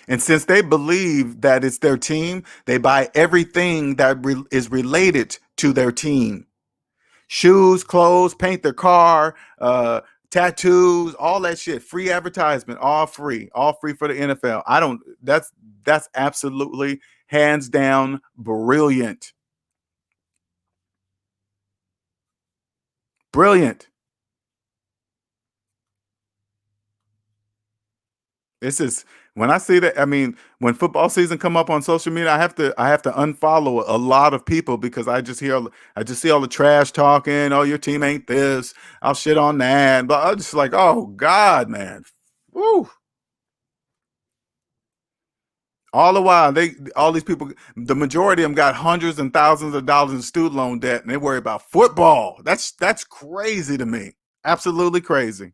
And since they believe that it's their team, they buy everything that is related to their team. Shoes, clothes, paint their car, tattoos, all that shit. Free advertisement, all free for the NFL. That's absolutely hands down brilliant. Brilliant. This is when I see that. I mean, when football season come up on social media, I have to unfollow a lot of people because I just see all the trash talking. Oh, your team ain't this. I'll shit on that. But I'm just like, oh God, man. Woo. All the while, all these people, the majority of them got hundreds and thousands of dollars in student loan debt, and they worry about football. That's crazy to me. Absolutely crazy.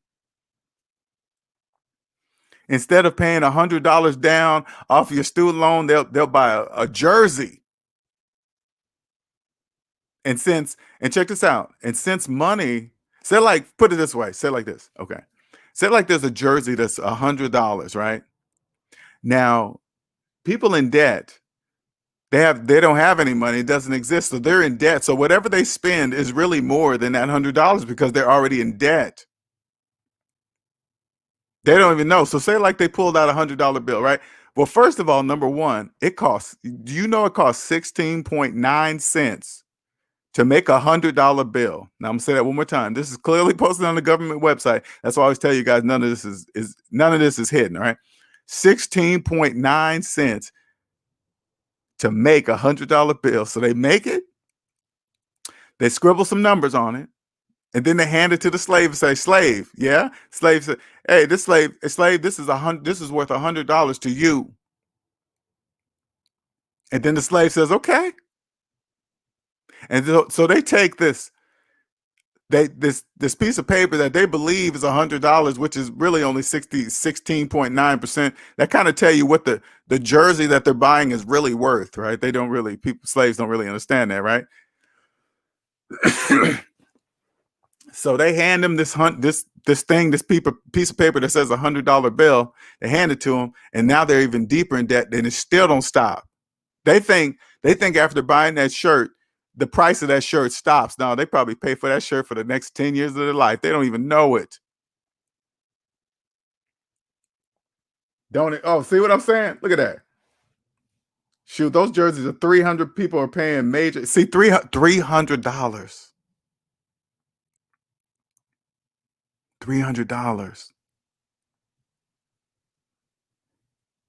Instead of paying $100 down off your student loan, they'll buy a jersey. And check this out. And since money, say like put it this way, say it like this. Okay. Say like there's a jersey that's $100, right? Now, people in debt, they don't have any money. It doesn't exist. So they're in debt. So whatever they spend is really more than that $100 because they're already in debt. They don't even know. So say like they pulled out $100 bill, right? Well, first of all, number one, do you know it costs 16.9 cents to make $100 bill? Now I'm gonna say that one more time. This is clearly posted on the government website. That's why I always tell you guys none of this is hidden, all right? 16.9 cents to make $100 bill. So they make it, they scribble some numbers on it, and then they hand it to the slave and say, slave, yeah? Slave said, hey, this slave, this is worth $100 to you. And then the slave says, okay. And so they take this this piece of paper that they believe is $100, which is really only 16.9%. That kind of tell you what the jersey that they're buying is really worth, right? They don't really slaves don't really understand that, right? So they hand him this thing, this piece of paper that says $100 bill. They hand it to him, and now they're even deeper in debt, and it still don't stop. They think after buying that shirt, the price of that shirt stops. No, they probably pay for that shirt for the next 10 years of their life. They don't even know it. Don't it? Oh, see what I'm saying? Look at that. Shoot, those jerseys are 300 people are paying major. See, $300. $300.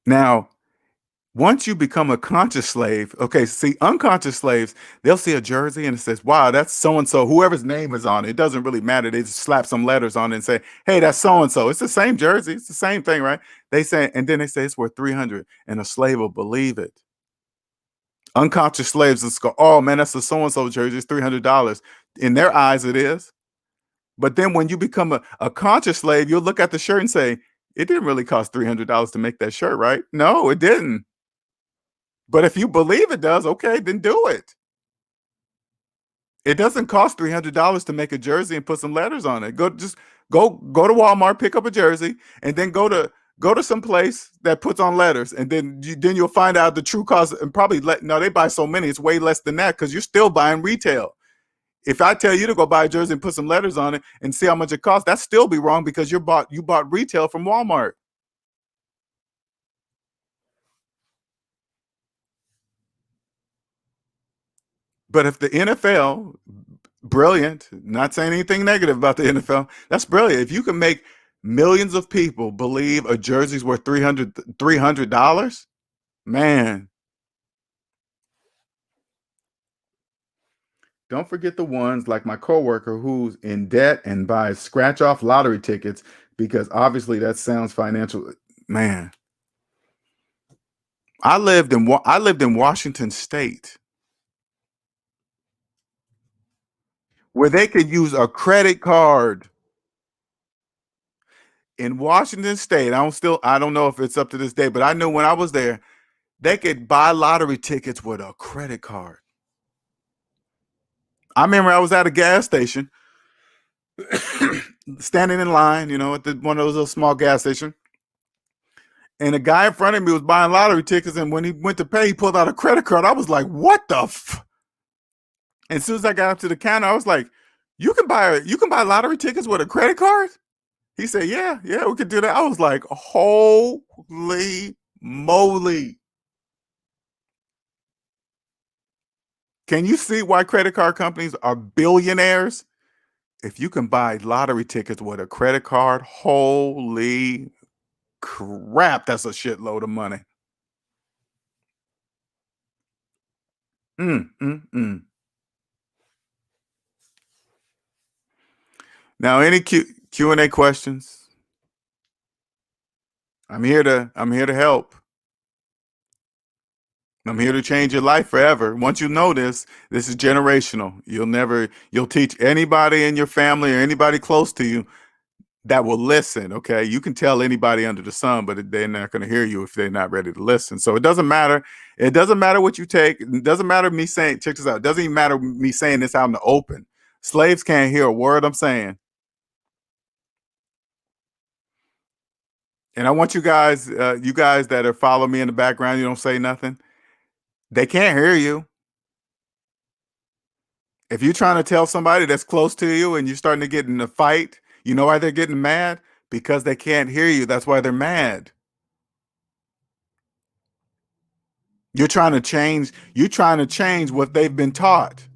Now, once you become a conscious slave, okay, see, unconscious slaves, they'll see a jersey and it says, wow, that's so and so, whoever's name is on it. It doesn't really matter. They just slap some letters on it and say, hey, that's so and so. It's the same jersey. It's the same thing, right? They say, and then they say it's worth 300, and a slave will believe it. Unconscious slaves just go, oh man, that's a so and so jersey. It's $300. In their eyes, it is. But then when you become a conscious slave, you'll look at the shirt and say, it didn't really cost $300 to make that shirt, right? No, it didn't. But if you believe it does, okay, then do it. It doesn't cost $300 to make a jersey and put some letters on it. Go to Walmart, pick up a jersey, and then go to some place that puts on letters, and then you'll find out the true cost. And probably no, they buy so many, it's way less than that because you're still buying retail. If I tell you to go buy a jersey and put some letters on it and see how much it costs, that still be wrong because you bought retail from Walmart. But if the NFL, brilliant, not saying anything negative about the NFL, that's brilliant. If you can make millions of people believe a jersey's worth $300, man, don't forget the ones like my coworker who's in debt and buys scratch off lottery tickets because obviously that sounds financial. Man, I lived in Washington State where they could use a credit card in Washington State. I don't know if it's up to this day, but I know when I was there, they could buy lottery tickets with a credit card. I remember I was at a gas station, standing in line, at one of those little small gas stations, and a guy in front of me was buying lottery tickets. And when he went to pay, he pulled out a credit card. I was like, "What the?" And as soon as I got up to the counter, I was like, "You can buy lottery tickets with a credit card?" He said, "Yeah, yeah, we could do that." I was like, "Holy moly!" Can you see why credit card companies are billionaires? If you can buy lottery tickets with a credit card, holy crap, that's a shitload of money. Mm, mm, mm. Now, any Q&A questions? I'm here to help. I'm here to change your life forever. Once you know this is generational. You'll teach anybody in your family or anybody close to you that will listen. Okay. You can tell anybody under the sun, but they're not going to hear you if they're not ready to listen. So it doesn't matter. It doesn't matter what you take. It doesn't matter me saying, check this out. It doesn't even matter me saying this out in the open. Slaves can't hear a word I'm saying. And I want you guys that are following me in the background, you don't say nothing. They can't hear you. If you're trying to tell somebody that's close to you and you're starting to get in a fight, you know why they're getting mad? Because they can't hear you. That's why they're mad. You're trying to change what they've been taught.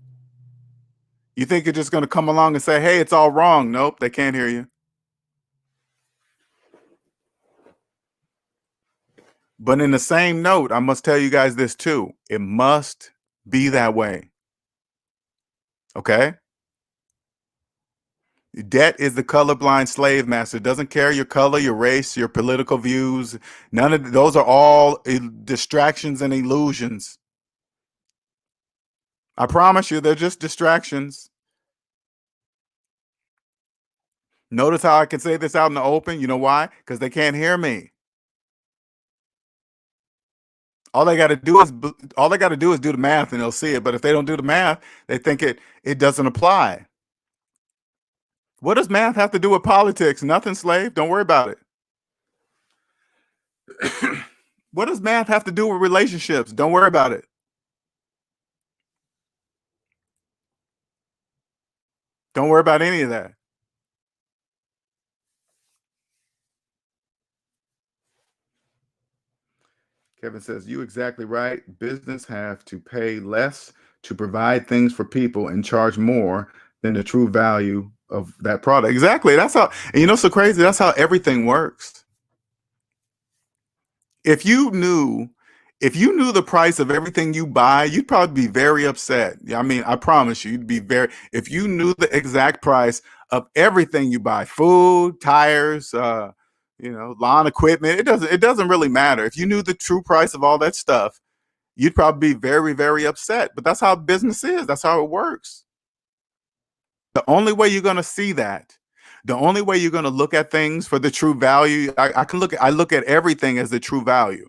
You think you're just going to come along and say, hey, it's all wrong. Nope, they can't hear you. But in the same note, I must tell you guys this too. It must be that way. Okay? Debt is the colorblind slave master. It doesn't care your color, your race, your political views. None of those are all distractions and illusions. I promise you, they're just distractions. Notice how I can say this out in the open? You know why? Because they can't hear me. All they gotta do is do the math and they'll see it. But if they don't do the math, they think it doesn't apply. What does math have to do with politics? Nothing, slave. Don't worry about it. What does math have to do with relationships? Don't worry about it. Don't worry about any of that. Kevin says, you exactly right. Business have to pay less to provide things for people and charge more than the true value of that product. Exactly. That's how, and you know, so crazy. That's how everything works. If you knew, if you knew the price of everything you buy, you'd probably be very upset. I mean, I promise you, you'd be very, if you knew the exact price of everything you buy, food, tires, lawn equipment, it doesn't really matter. If you knew the true price of all that stuff, you'd probably be very, very upset. But that's how business is. That's how it works. The only way you're going to see that, the only way you're going to look at things for the true value, I look at everything as the true value.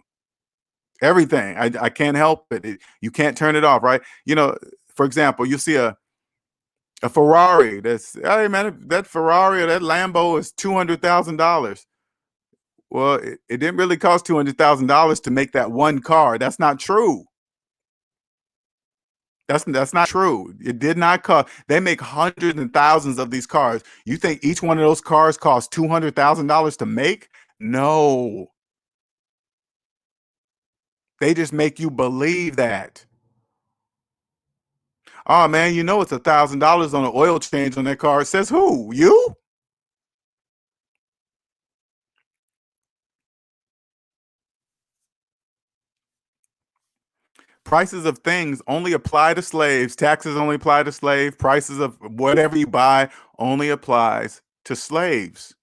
Everything. I can't help it. You can't turn it off, right? You know, for example, you see a Ferrari that's, hey man, that Ferrari or that Lambo is $200,000. Well, it didn't really cost $200,000 to make that one car. That's not true. That's not true. It did not cost. They make hundreds and thousands of these cars. You think each one of those cars costs $200,000 to make? No, they just make you believe that. Oh man, you know it's $1,000 on an oil change on that car. It says who? You? Prices of things only apply to slaves. Taxes only apply to slaves. Prices of whatever you buy only applies to slaves.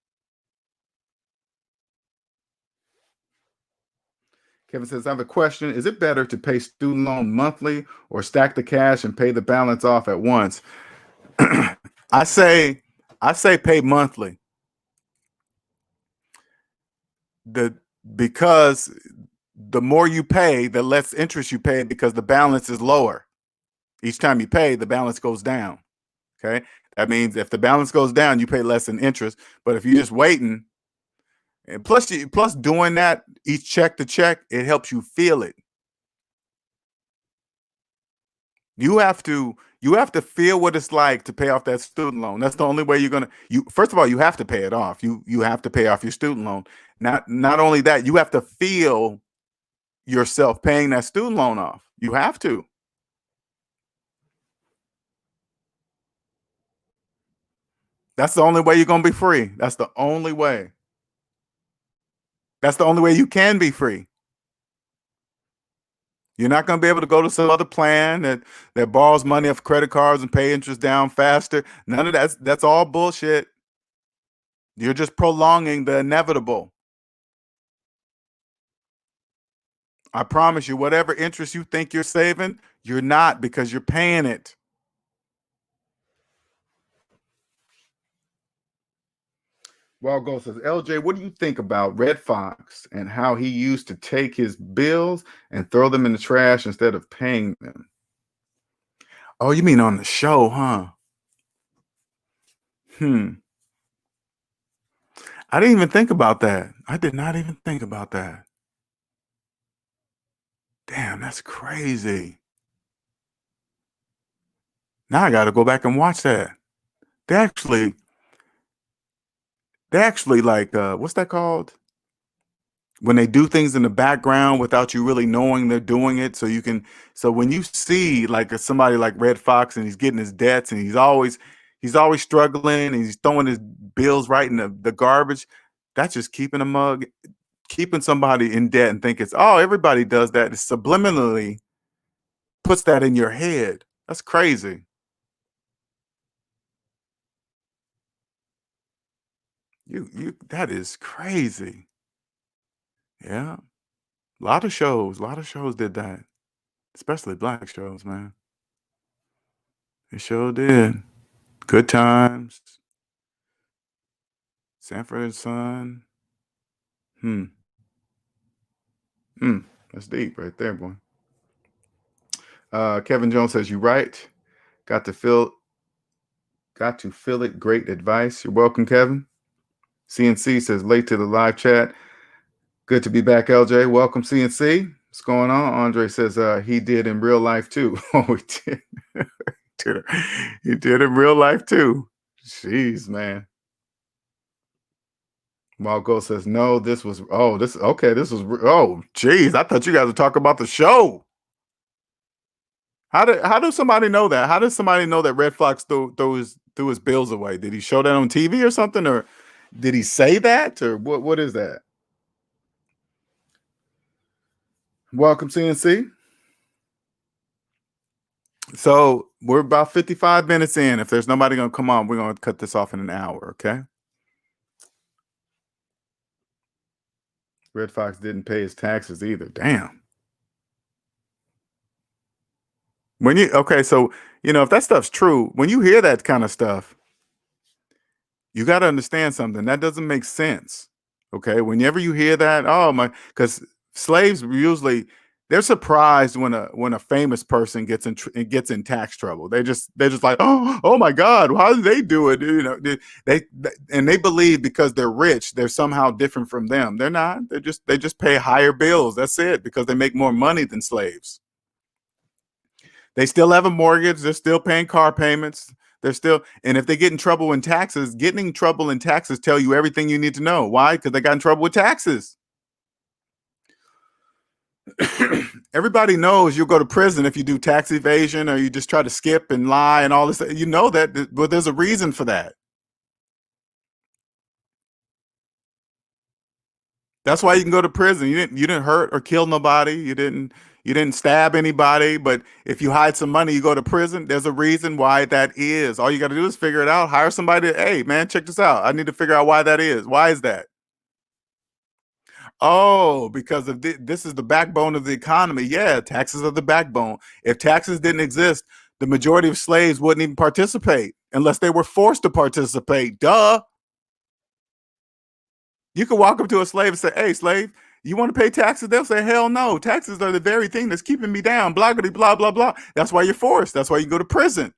Kevin says, I have a question. Is it better to pay student loan monthly or stack the cash and pay the balance off at once? I say I say pay monthly. The because the more you pay, the less interest you pay because the balance is lower. Each time you pay, the balance goes down. Okay. That means if the balance goes down, you pay less in interest. But if you're just waiting, and plus doing that each check to check, it helps you feel it. You have to feel what it's like to pay off that student loan. That's the only way you're gonna you first of all, you have to pay it off. You have to pay off your student loan. Not only that, you have to feel yourself paying that student loan off. You have to. That's the only way you're gonna be free. That's the only way. That's the only way you can be free. You're not gonna be able to go to some other plan that borrows money off credit cards and pay interest down faster. None of that's all bullshit. You're just prolonging the inevitable. I promise you, whatever interest you think you're saving, you're not because you're paying it. Well, Gold says, LJ, what do you think about Red Fox and how he used to take his bills and throw them in the trash instead of paying them? Oh, you mean on the show, huh? Hmm. I didn't even think about that. I did not even think about that. Damn, that's crazy. Now I got to go back and watch that. They actually, they actually like, what's that called? When they do things in the background without you really knowing they're doing it, so you can, so when you see like somebody like Red Fox and he's getting his debts and he's always struggling and he's throwing his bills right in the garbage, that's just keeping a mug, keeping somebody in debt and think it's, oh, everybody does that. It subliminally puts that in your head. That's crazy. You that is crazy. Yeah. A lot of shows did that, especially black shows, man. They sure did. Good times. Sanford and Son. Hmm. Hmm. That's deep right there, boy. Kevin Jones says, "You right. Got to feel it. Great advice. You're welcome, Kevin." CNC says, "Late to the live chat. Good to be back, LJ. Welcome, CNC. What's going on?" Andre says, "He did in real life too." Oh, he did. He did in real life too. Jeez, man. Marco says, "No, this was, oh, this, okay, this was, oh, geez, I thought you guys were talking about the show." How does somebody know that? How does somebody know that Red Fox threw his bills away? Did he show that on TV or something, or did he say that, or what is that? Welcome, CNC. So we're about 55 minutes in. If there's nobody gonna come on, we're gonna cut this off in an hour, okay? Red Fox didn't pay his taxes either. Damn. When you okay, so if that stuff's true, when you hear that kind of stuff, you got to understand something. That doesn't make sense. Okay. Whenever you hear that, oh my, because slaves usually they're surprised when a famous person gets in tax trouble. They're just like, oh my God, how did they do it? And they believe because they're rich, they're somehow different from them. They're not. They just pay higher bills. That's it, because they make more money than slaves. They still have a mortgage. They're still paying car payments. And if they get in trouble in taxes, getting in trouble in taxes tell you everything you need to know. Why? Because they got in trouble with taxes. Everybody knows you'll go to prison if you do tax evasion or you just try to skip and lie and all this. You know that, but there's a reason for that. That's why you can go to prison. You didn't hurt or kill nobody. You didn't stab anybody. But if you hide some money, you go to prison. There's a reason why that is. All you got to do is figure it out. Hire somebody. Hey, man, check this out. I need to figure out why that is. Why is that? Oh, because of this is the backbone of the economy. Yeah, taxes are the backbone. If taxes didn't exist, the majority of slaves wouldn't even participate unless they were forced to participate. Duh. You could walk up to a slave and say, "Hey, slave, you want to pay taxes?" They'll say, "Hell no. Taxes are the very thing that's keeping me down." Blah, blah, blah, blah, blah. That's why you're forced. That's why you go to prison,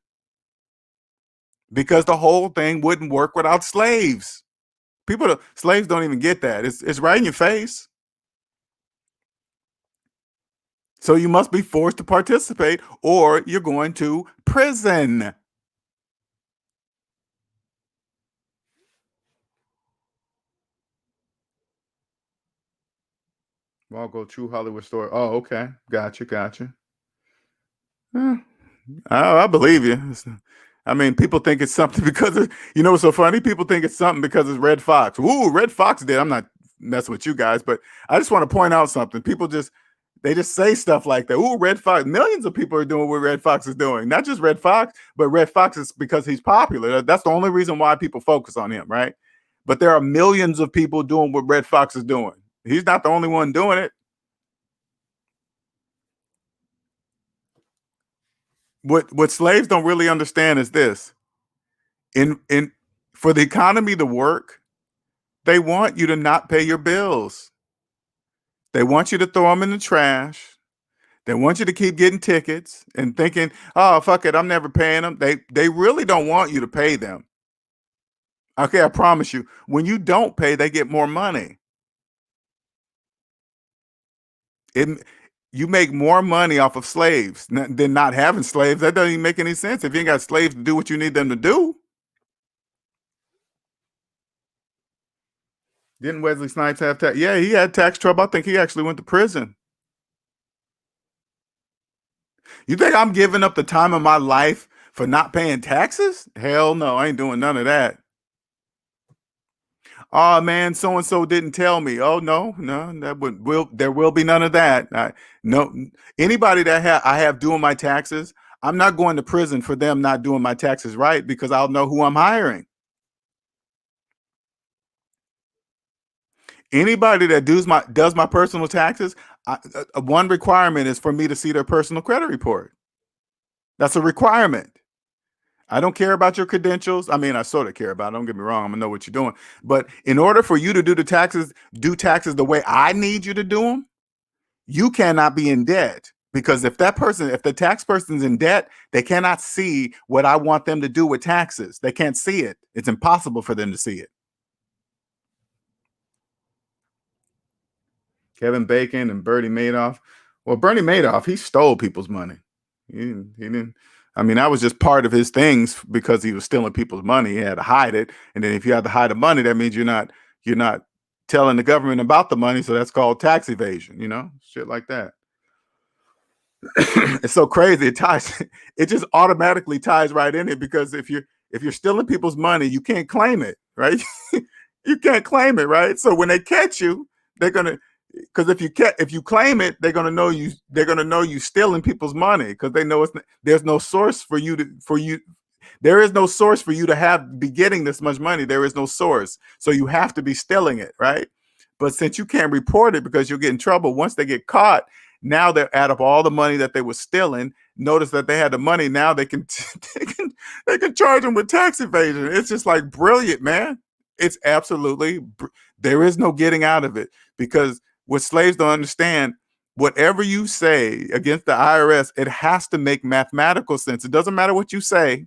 because the whole thing wouldn't work without slaves. Slaves don't even get that. It's right in your face. So you must be forced to participate or you're going to prison. Well, go true Hollywood story. Oh, okay. Gotcha. Huh. I believe you. I mean, people think it's something because what's so funny? People think it's something because it's Red Fox. Ooh, Red Fox did. I'm not messing with you guys, but I just want to point out something. They just say stuff like that. Ooh, Red Fox. Millions of people are doing what Red Fox is doing. Not just Red Fox, but Red Fox is because he's popular. That's the only reason why people focus on him, right? But there are millions of people doing what Red Fox is doing. He's not the only one doing it. What slaves don't really understand is this. In For the economy to work, they want you to not pay your bills. They want you to throw them in the trash. They want you to keep getting tickets and thinking, "Oh, fuck it, I'm never paying them." They really don't want you to pay them. Okay, I promise you. When you don't pay, they get more money. It You make more money off of slaves than not having slaves. That doesn't even make any sense. If you ain't got slaves to do what you need them to do. Didn't Wesley Snipes have tax? Yeah, he had tax trouble. I think he actually went to prison. You think I'm giving up the time of my life for not paying taxes? Hell no, I ain't doing none of that. Oh man, so and so didn't tell me. Oh no, there will be none of that. No, anybody that I have doing my taxes, I'm not going to prison for them not doing my taxes right, because I'll know who I'm hiring. Anybody that does my personal taxes, one requirement is for me to see their personal credit report. That's a requirement. I don't care about your credentials. I mean, I sort of care about it. Don't get me wrong. I'm gonna know what you're doing. But in order for you to do taxes the way I need you to do them, you cannot be in debt. Because if the tax person's in debt, they cannot see what I want them to do with taxes. They can't see it. It's impossible for them to see it. Kevin Bacon and Bernie Madoff. Well, Bernie Madoff, he stole people's money. He didn't. I mean, that was just part of his things because he was stealing people's money. He had to hide it, and then if you have to hide the money, that means you're not telling the government about the money. So that's called tax evasion. Shit like that. It's so crazy. It just automatically ties right in it because if you're stealing people's money, you can't claim it, right? You can't claim it, right? So when they catch you, they're gonna because if you claim it, they're gonna know you stealing people's money because they know there's no source for you to for you. There is no source for you to be getting this much money. There is no source, so you have to be stealing it, right? But since you can't report it because you'll get in trouble once they get caught, now they're add up all the money that they were stealing. Notice that they had the money. Now they can they can charge them with tax evasion. It's just like brilliant, man. It's absolutely there is no getting out of it because what slaves don't understand, whatever you say against the IRS, it has to make mathematical sense. It doesn't matter what you say.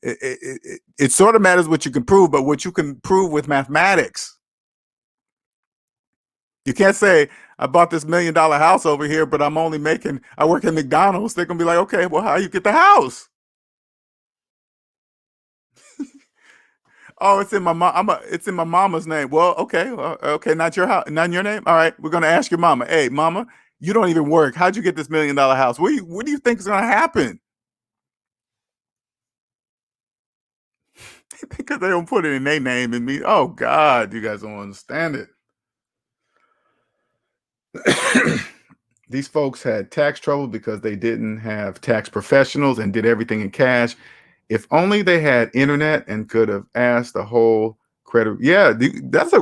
It sort of matters what you can prove, but what you can prove with mathematics. You can't say I bought this $1 million house over here, but I work at McDonald's. They're gonna be like, okay, well, how you get the house? Oh, it's in my mama's name. Well, okay, okay, not your house, not in your name. All right, we're gonna ask your mama. Hey, mama, you don't even work. How'd you get this $1 million house? What do you think is gonna happen? Because they don't put it in their name and me. Oh God, you guys don't understand it. These folks had tax trouble because they didn't have tax professionals and did everything in cash. If only they had internet and could have asked the whole credit. Yeah, that's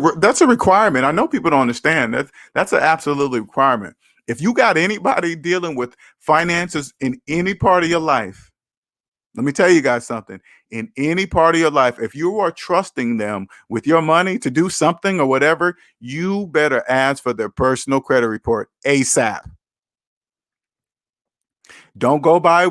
a requirement. I know people don't understand that. That's an absolute requirement. If you got anybody dealing with finances in any part of your life, let me tell you guys something. In any part of your life, if you are trusting them with your money to do something or whatever, you better ask for their personal credit report ASAP. Don't go by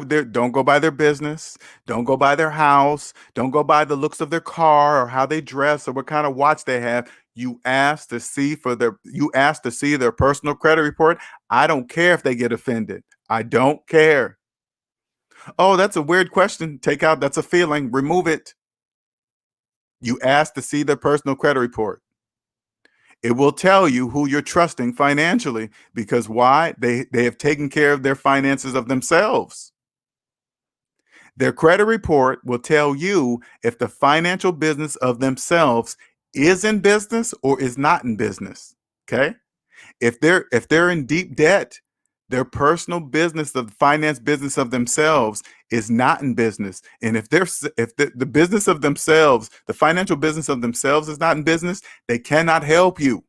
their business. Don't go by their house. Don't go by the looks of their car or how they dress or what kind of watch they have. You ask to see their personal credit report. I don't care if they get offended. I don't care. Oh, that's a weird question. That's a feeling. Remove it. You ask to see their personal credit report. It will tell you who you're trusting financially because why? They have taken care of their finances of themselves. Their credit report will tell you if the financial business of themselves is in business or is not in business. Okay? If they're in deep debt, their personal business, the finance business of themselves is not in business. And if the business of themselves, the financial business of themselves is not in business, they cannot help you.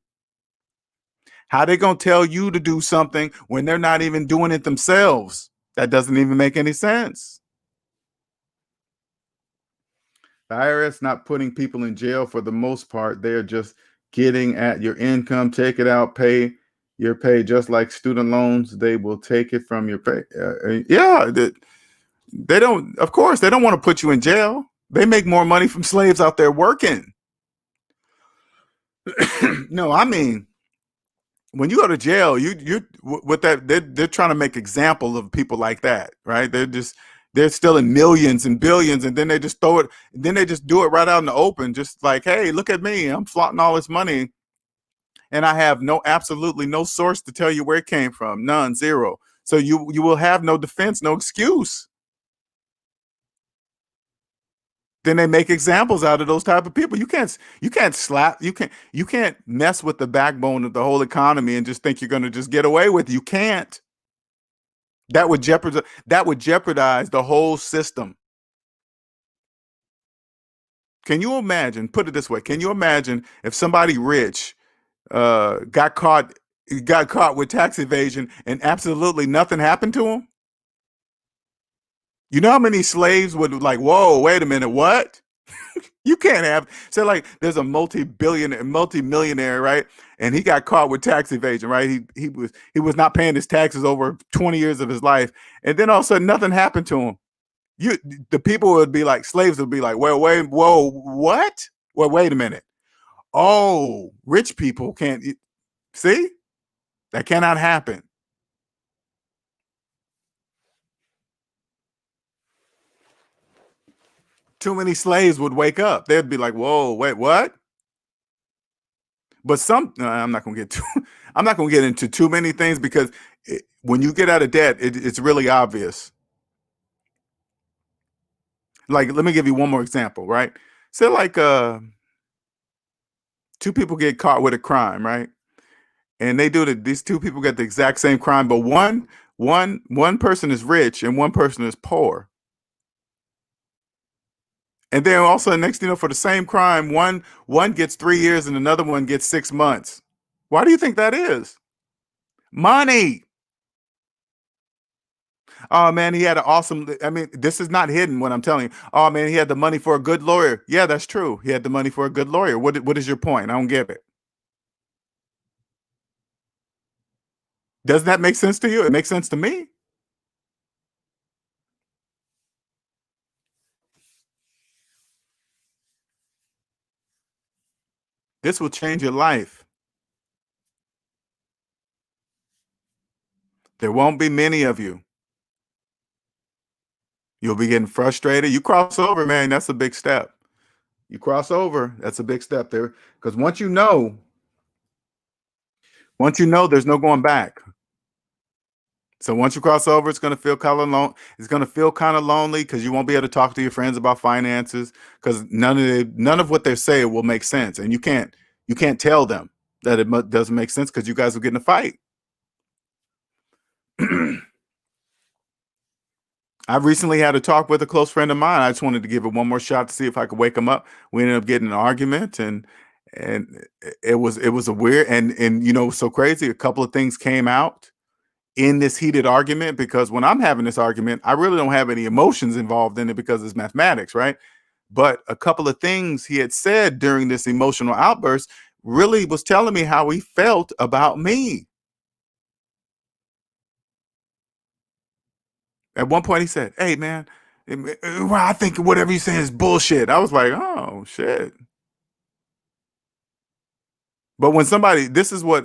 How they going to tell you to do something when they're not even doing it themselves? That doesn't even make any sense. The IRS not putting people in jail for the most part. They're just getting at your income, take it out, pay your pay, just like student loans. They will take it from your pay. Yeah, they don't. Of course, they don't want to put you in jail. They make more money from slaves out there working. No, I mean, when you go to jail, you with that they're trying to make examples of people like that, right? They're still in millions and billions, and then they just throw it, then they just do it right out in the open, just like, hey, look at me, I'm flaunting all this money, and I have absolutely no source to tell you where it came from, none, zero. So you will have no defense, no excuse. Then they make examples out of those type of people. You can't mess with the backbone of the whole economy and just think you're going to just get away with it. You can't. That would jeopardize the whole system. Can you imagine? Put it this way: can you imagine if somebody rich got caught with tax evasion and absolutely nothing happened to him? You know how many slaves would like, whoa, wait a minute, what? You can't have, say like there's a multi-millionaire, right? And he got caught with tax evasion, right? He was not paying his taxes over 20 years of his life. And then all of a sudden nothing happened to him. You the people would be like, slaves would be like, well, wait, whoa, what? Well, wait a minute. Oh, rich people can't see? That cannot happen. Too many slaves would wake up. They'd be like, whoa, wait, what? But no, I'm not gonna get too. I'm not gonna get into too many things because when you get out of debt, it's really obvious. Like, let me give you one more example, right? Say like two people get caught with a crime, right? And these two people get the exact same crime, but one person is rich and one person is poor. And then also next thing you know, for the same crime, one gets 3 years and another one gets 6 months. Why do you think that is? Money. Oh man, he had an awesome. I mean, this is not hidden when I'm telling you. Oh man, he had the money for a good lawyer. Yeah, that's true. He had the money for a good lawyer. What is your point? I don't get it. Doesn't that make sense to you? It makes sense to me. This will change your life. There won't be many of you. You'll be getting frustrated. You cross over, man. That's a big step. You cross over. That's a big step there. Because once you know, there's no going back. So once you cross over, it's gonna feel kind of It's gonna feel kind of lonely because you won't be able to talk to your friends about finances because none of what they say will make sense, and you can't tell them that it doesn't make sense because you guys will get in a fight. I recently had a talk with a close friend of mine. I just wanted to give it one more shot to see if I could wake him up. We ended up getting in an argument, and it was a weird and so crazy. A couple of things came out in this heated argument because when I'm having this argument, I really don't have any emotions involved in it because it's mathematics, right? But a couple of things he had said during this emotional outburst really was telling me how he felt about me. At one point, he said, "Hey, man, well, I think whatever you say is bullshit." I was like, "Oh shit." But when this is what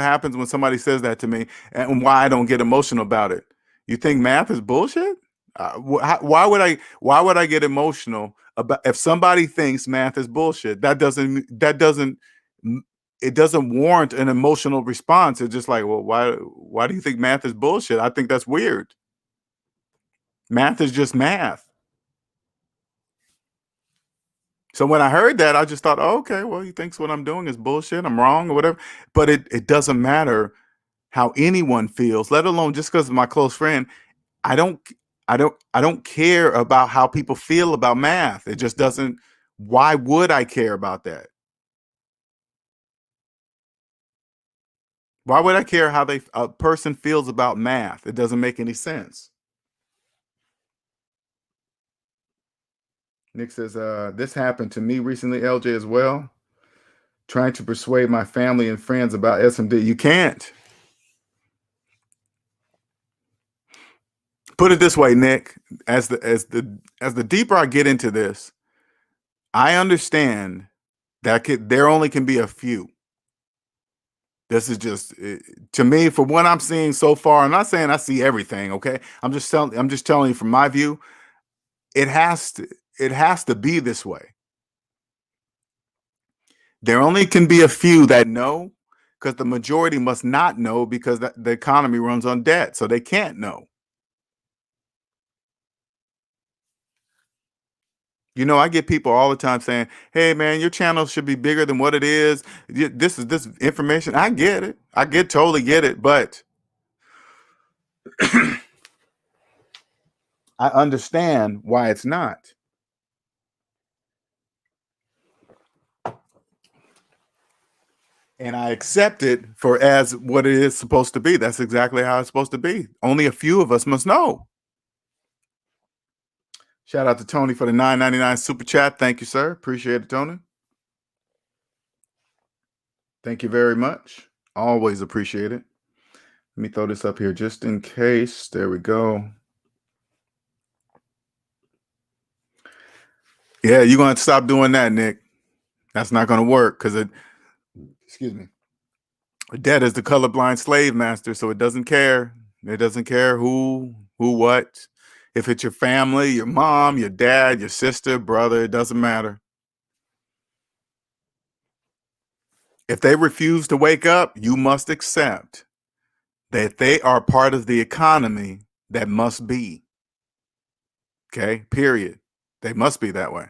happens when somebody says that to me, and why I don't get emotional about it. You think math is bullshit? Why would I get emotional about if somebody thinks math is bullshit? It doesn't warrant an emotional response. It's just like, well, why do you think math is bullshit? I think that's weird. Math is just math. So when I heard that, I just thought, oh, okay, well, he thinks what I'm doing is bullshit. I'm wrong or whatever. But it doesn't matter how anyone feels, let alone just because of my close friend. I don't I don't care about how people feel about math. It just doesn't. Why would I care about that? Why would I care how a person feels about math? It doesn't make any sense. Nick says, this happened to me recently, LJ, as well. Trying to persuade my family and friends about SMD. You can't. Put it this way, Nick. As the deeper I get into this, I understand that there only can be a few. This is just to me, for what I'm seeing so far. I'm not saying I see everything. Okay, I'm just telling you from my view. It has to. It has to be this way. There only can be a few that know, because the majority must not know because the economy runs on debt, so they can't know. I get people all the time saying, "Hey, man, your channel should be bigger than what it is. This information." I get it. Totally get it, but I understand why it's not, and I accept it for as what it is supposed to be. That's exactly how it's supposed to be. Only a few of us must know. Shout out to Tony for the $9.99 super chat. Thank you, sir. Appreciate it, Tony. Thank you very much. Always appreciate it. Let me throw this up here just in case. There we go. Yeah, you're going to stop doing that, Nick. That's not going to work because excuse me, debt is the colorblind slave master, so it doesn't care. It doesn't care who, what. If it's your family, your mom, your dad, your sister, brother, it doesn't matter. If they refuse to wake up, you must accept that they are part of the economy that must be. Okay, period. They must be that way.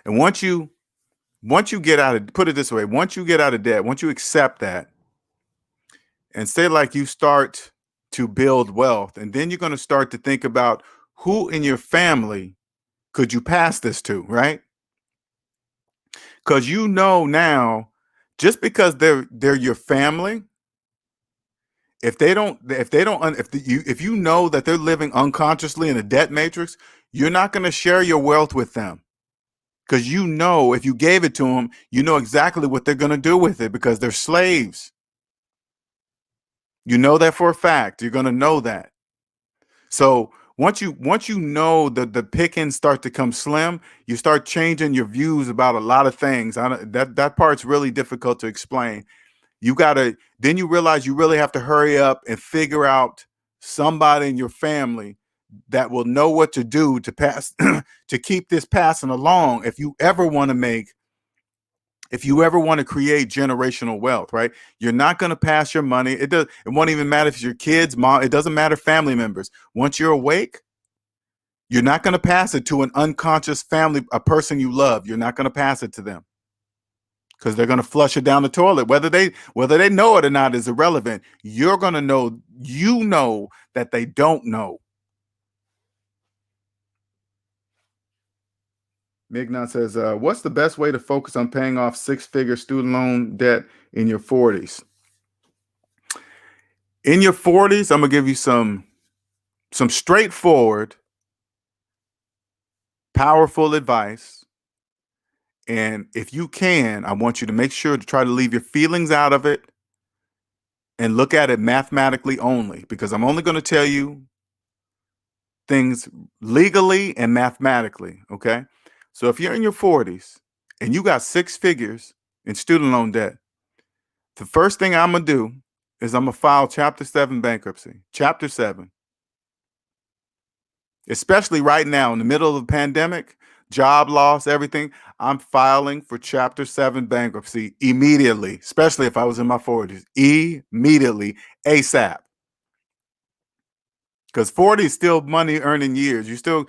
And once you get out of, put it this way, once you get out of debt, once you accept that, and say like you start to build wealth, and then you're going to start to think about who in your family could you pass this to, right? Because you know now, just because they're your family, if you know that they're living unconsciously in a debt matrix, you're not going to share your wealth with them. Because you know, if you gave it to them, you know exactly what they're going to do with it because they're slaves. You know that for a fact. You're going to know that. So once you know that the pickings start to come slim, you start changing your views about a lot of things. That part's really difficult to explain. Then you realize you really have to hurry up and figure out somebody in your family that will know what to do to pass to keep this passing along if you ever want to create generational wealth, right? You're not going to pass your money. It won't even matter if it's your kids, mom, it doesn't matter, family members. Once you're awake, you're not going to pass it to an unconscious family, a person you love. You're not going to pass it to them because they're going to flush it down the toilet. Whether they know it or not is irrelevant. You're going to know, that they don't know. Mignon says, what's the best way to focus on paying off six-figure student loan debt in your 40s? In your 40s, I'm going to give you some straightforward, powerful advice. And if you can, I want you to make sure to try to leave your feelings out of it and look at it mathematically only, because I'm only going to tell you things legally and mathematically, okay? So if you're in your 40s and you got six figures in student loan debt, the first thing I'm going to do is I'm going to file Chapter 7 bankruptcy. Chapter 7. Especially right now in the middle of the pandemic, job loss, everything, I'm filing for Chapter 7 bankruptcy immediately, especially if I was in my 40s. Immediately, ASAP. Because 40 is still money earning years. You still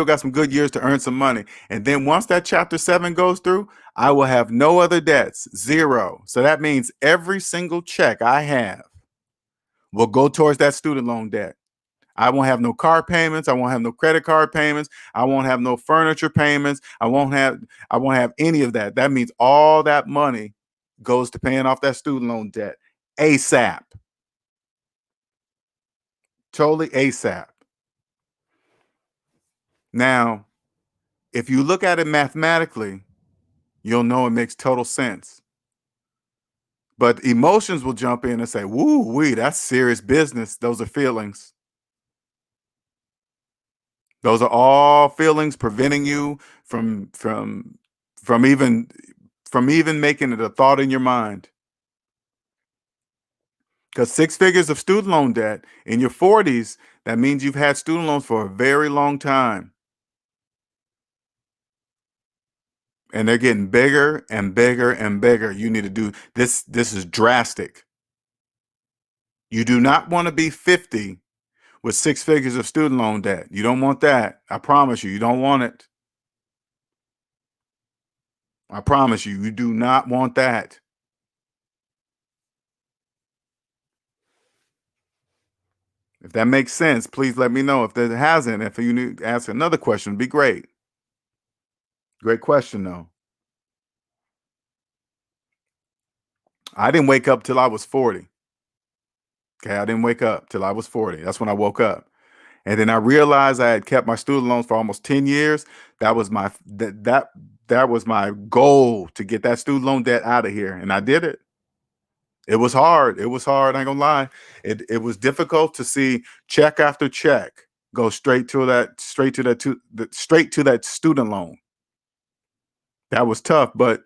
got some good years to earn some money. And then once that Chapter 7 goes through, I will have no other debts, zero. So that means every single check I have will go towards that student loan debt. I won't have no car payments. I won't have no credit card payments. I won't have no furniture payments. I won't have any of that. That means all that money goes to paying off that student loan debt ASAP. Totally ASAP. Now, if you look at it mathematically, you'll know it makes total sense. But emotions will jump in and say, woo wee, that's serious business. Those are feelings. Those are all feelings preventing you from even making it a thought in your mind. Because six figures of student loan debt in your 40s, that means you've had student loans for a very long time. And they're getting bigger and bigger and bigger. You need to do this. This is drastic. You do not want to be 50 with six figures of student loan debt. You don't want that. I promise you, you don't want it. I promise you, you do not want that. If that makes sense, please let me know. If that hasn't, if you need to ask another question, it'd be great. Great question, though. I didn't wake up till I was 40. Okay, I didn't wake up till I was 40. That's when I woke up. And then I realized I had kept my student loans for almost 10 years. That was my that was my goal, to get that student loan debt out of here. And I did it. It was hard. It was hard. I ain't gonna lie. It was difficult to see check after check go straight to that student loan. That was tough, but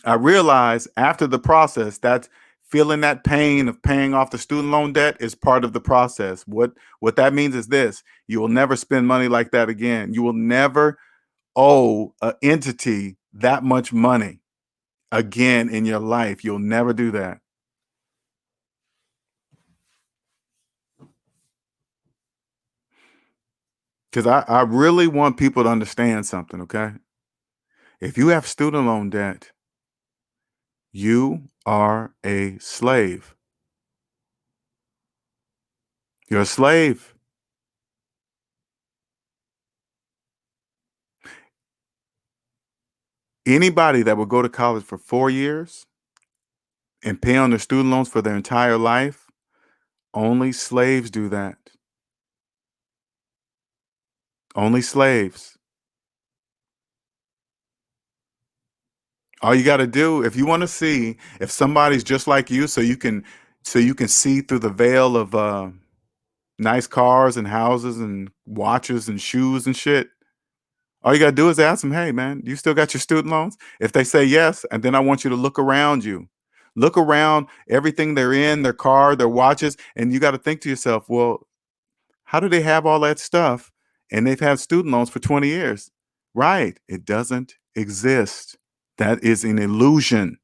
I realized after the process that feeling that pain of paying off the student loan debt is part of the process. What that means is this: you will never spend money like that again. You will never owe an entity that much money again in your life. You'll never do that. Because I really want people to understand something, okay? If you have student loan debt, you are a slave. You're a slave. Anybody that would go to college for 4 years and pay on their student loans for their entire life, only slaves do that. Only slaves. All you got to do, if you want to see if somebody's just like you, so you can see through the veil of nice cars and houses and watches and shoes and shit. All you got to do is ask them, hey, man, you still got your student loans? If they say yes, and then I want you to look around you. Look around everything they're in, their car, their watches, and you got to think to yourself, well, how do they have all that stuff and they've had student loans for 20 years? Right. It doesn't exist. That is an illusion.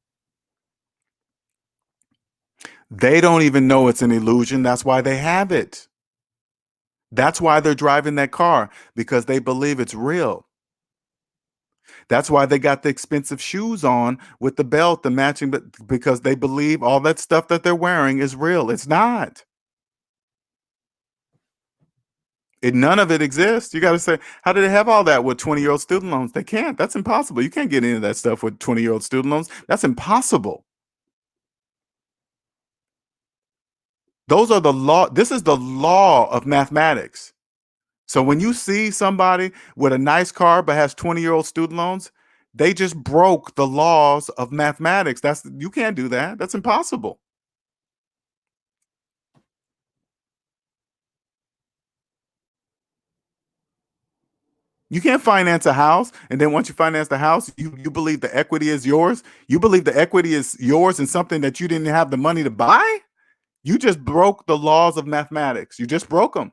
They don't even know it's an illusion. That's why they have it. That's why they're driving that car, because they believe it's real. That's why they got the expensive shoes on with the belt, the matching, but because they believe all that stuff that they're wearing is real. It's not. None of it exists. You got to say, how do they have all that with 20-year-old student loans? They can't. That's impossible. You can't get any of that stuff with 20-year-old student loans. That's impossible. Those are the law. This is the law of mathematics. So when you see somebody with a nice car but has 20-year-old student loans, they just broke the laws of mathematics. You can't do that. That's impossible. You can't finance a house, and then once you finance the house, you believe the equity is yours. You believe the equity is yours in something that you didn't have the money to buy. You just broke the laws of mathematics. You just broke them.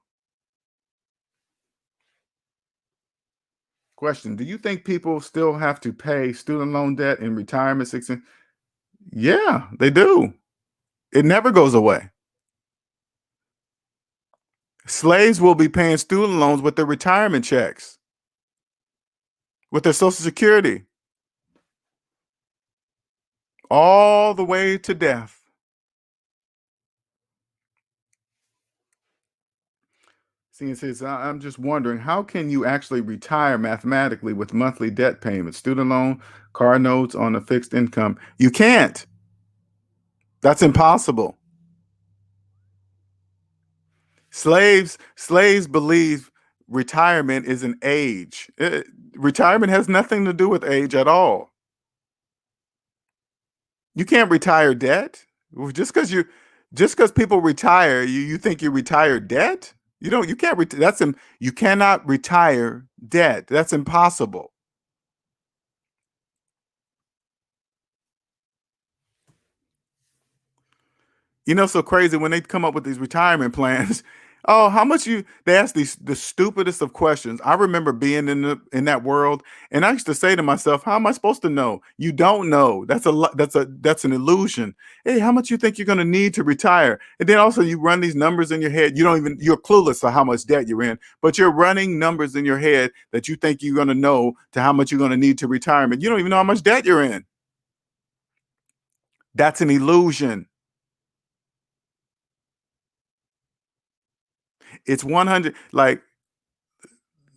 Question: do you think people still have to pay student loan debt in retirement? 16? Yeah, they do. It never goes away. Slaves will be paying student loans with their retirement checks, with their Social Security, all the way to death. See, it says, I'm just wondering, how can you actually retire mathematically with monthly debt payments, student loan, car notes on a fixed income? You can't. That's impossible. Slaves believe retirement is an age. Retirement has nothing to do with age at all. You can't retire debt. Just because people retire, you think you retire debt? You can't you cannot retire debt. That's impossible. So crazy when they come up with these retirement plans. Oh, how much they ask the stupidest of questions. I remember being in that world, and I used to say to myself, how am I supposed to know? You don't know. That's an illusion. Hey, how much you think you're going to need to retire? And then also you run these numbers in your head. You're clueless to how much debt you're in, but you're running numbers in your head that you think you're going to know to how much you're going to need to retirement. You don't even know how much debt you're in. That's an illusion. It's 100. Like,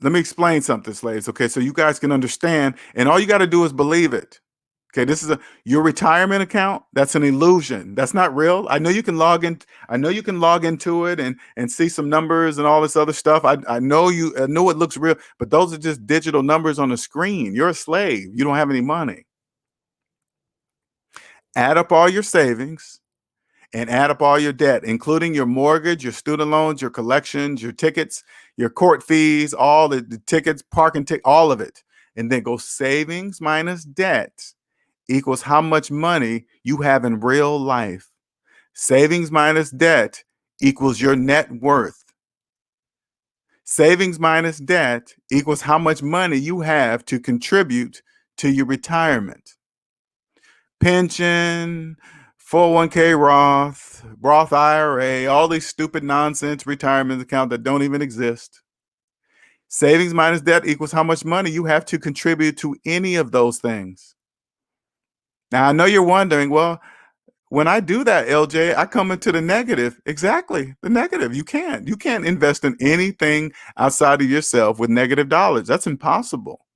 let me explain something, slaves. Okay, so you guys can understand, and all you got to do is believe it. Okay, this is your retirement account. That's an illusion. That's not real. I know you can log in. I know you can log into it and see some numbers and all this other stuff. I know you. I know it looks real, but those are just digital numbers on the screen. You're a slave. You don't have any money. Add up all your savings and add up all your debt, including your mortgage, your student loans, your collections, your tickets, your court fees, all the tickets, parking ticket, all of it, and then go savings minus debt equals how much money you have in real life. Savings minus debt equals your net worth. Savings minus debt equals how much money you have to contribute to your retirement. Pension, 401k Roth IRA, all these stupid nonsense retirement accounts that don't even exist. Savings minus debt equals how much money you have to contribute to any of those things. Now, I know you're wondering, well, when I do that, LJ, I come into the negative. Exactly, the negative. You can't invest in anything outside of yourself with negative dollars. That's impossible.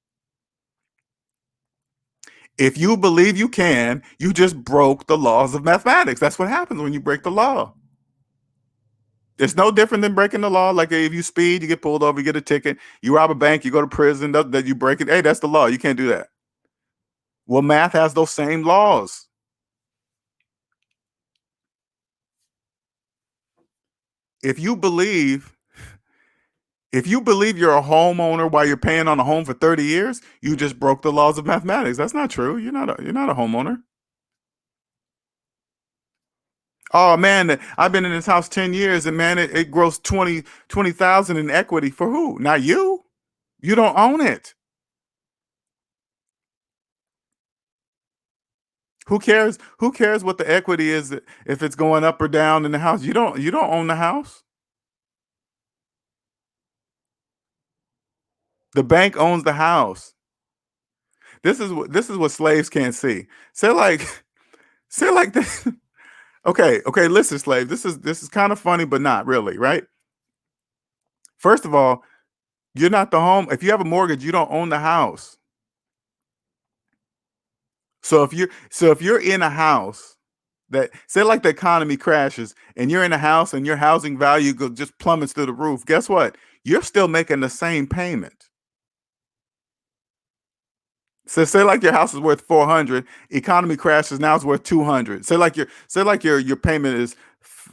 If you believe you can, you just broke the laws of mathematics. That's what happens when you break the law. It's no different than breaking the law. Like if you speed, you get pulled over, you get a ticket. You rob a bank, you go to prison. That you break it. Hey, that's the law. You can't do that. Well, math has those same laws. If you believe If you believe you're a homeowner while you're paying on a home for 30 years, you just broke the laws of mathematics. That's not true. You're not a homeowner. Oh man, I've been in this house 10 years and man, it grows 20,000 in equity for who? Not you. You don't own it. Who cares? Who cares what the equity is if it's going up or down in the house? You don't own the house. The bank owns the house. This is what slaves can't see. Say like say like this. Okay, listen, slave. This is kind of funny, but not really, right? First of all, you're not the home. If you have a mortgage, you don't own the house. So if you're in a house that say like the economy crashes and you're in a house and your housing value just plummets through the roof, guess what? You're still making the same payment. So say like your house is worth 400, economy crashes, now it's worth 200. Say like your payment is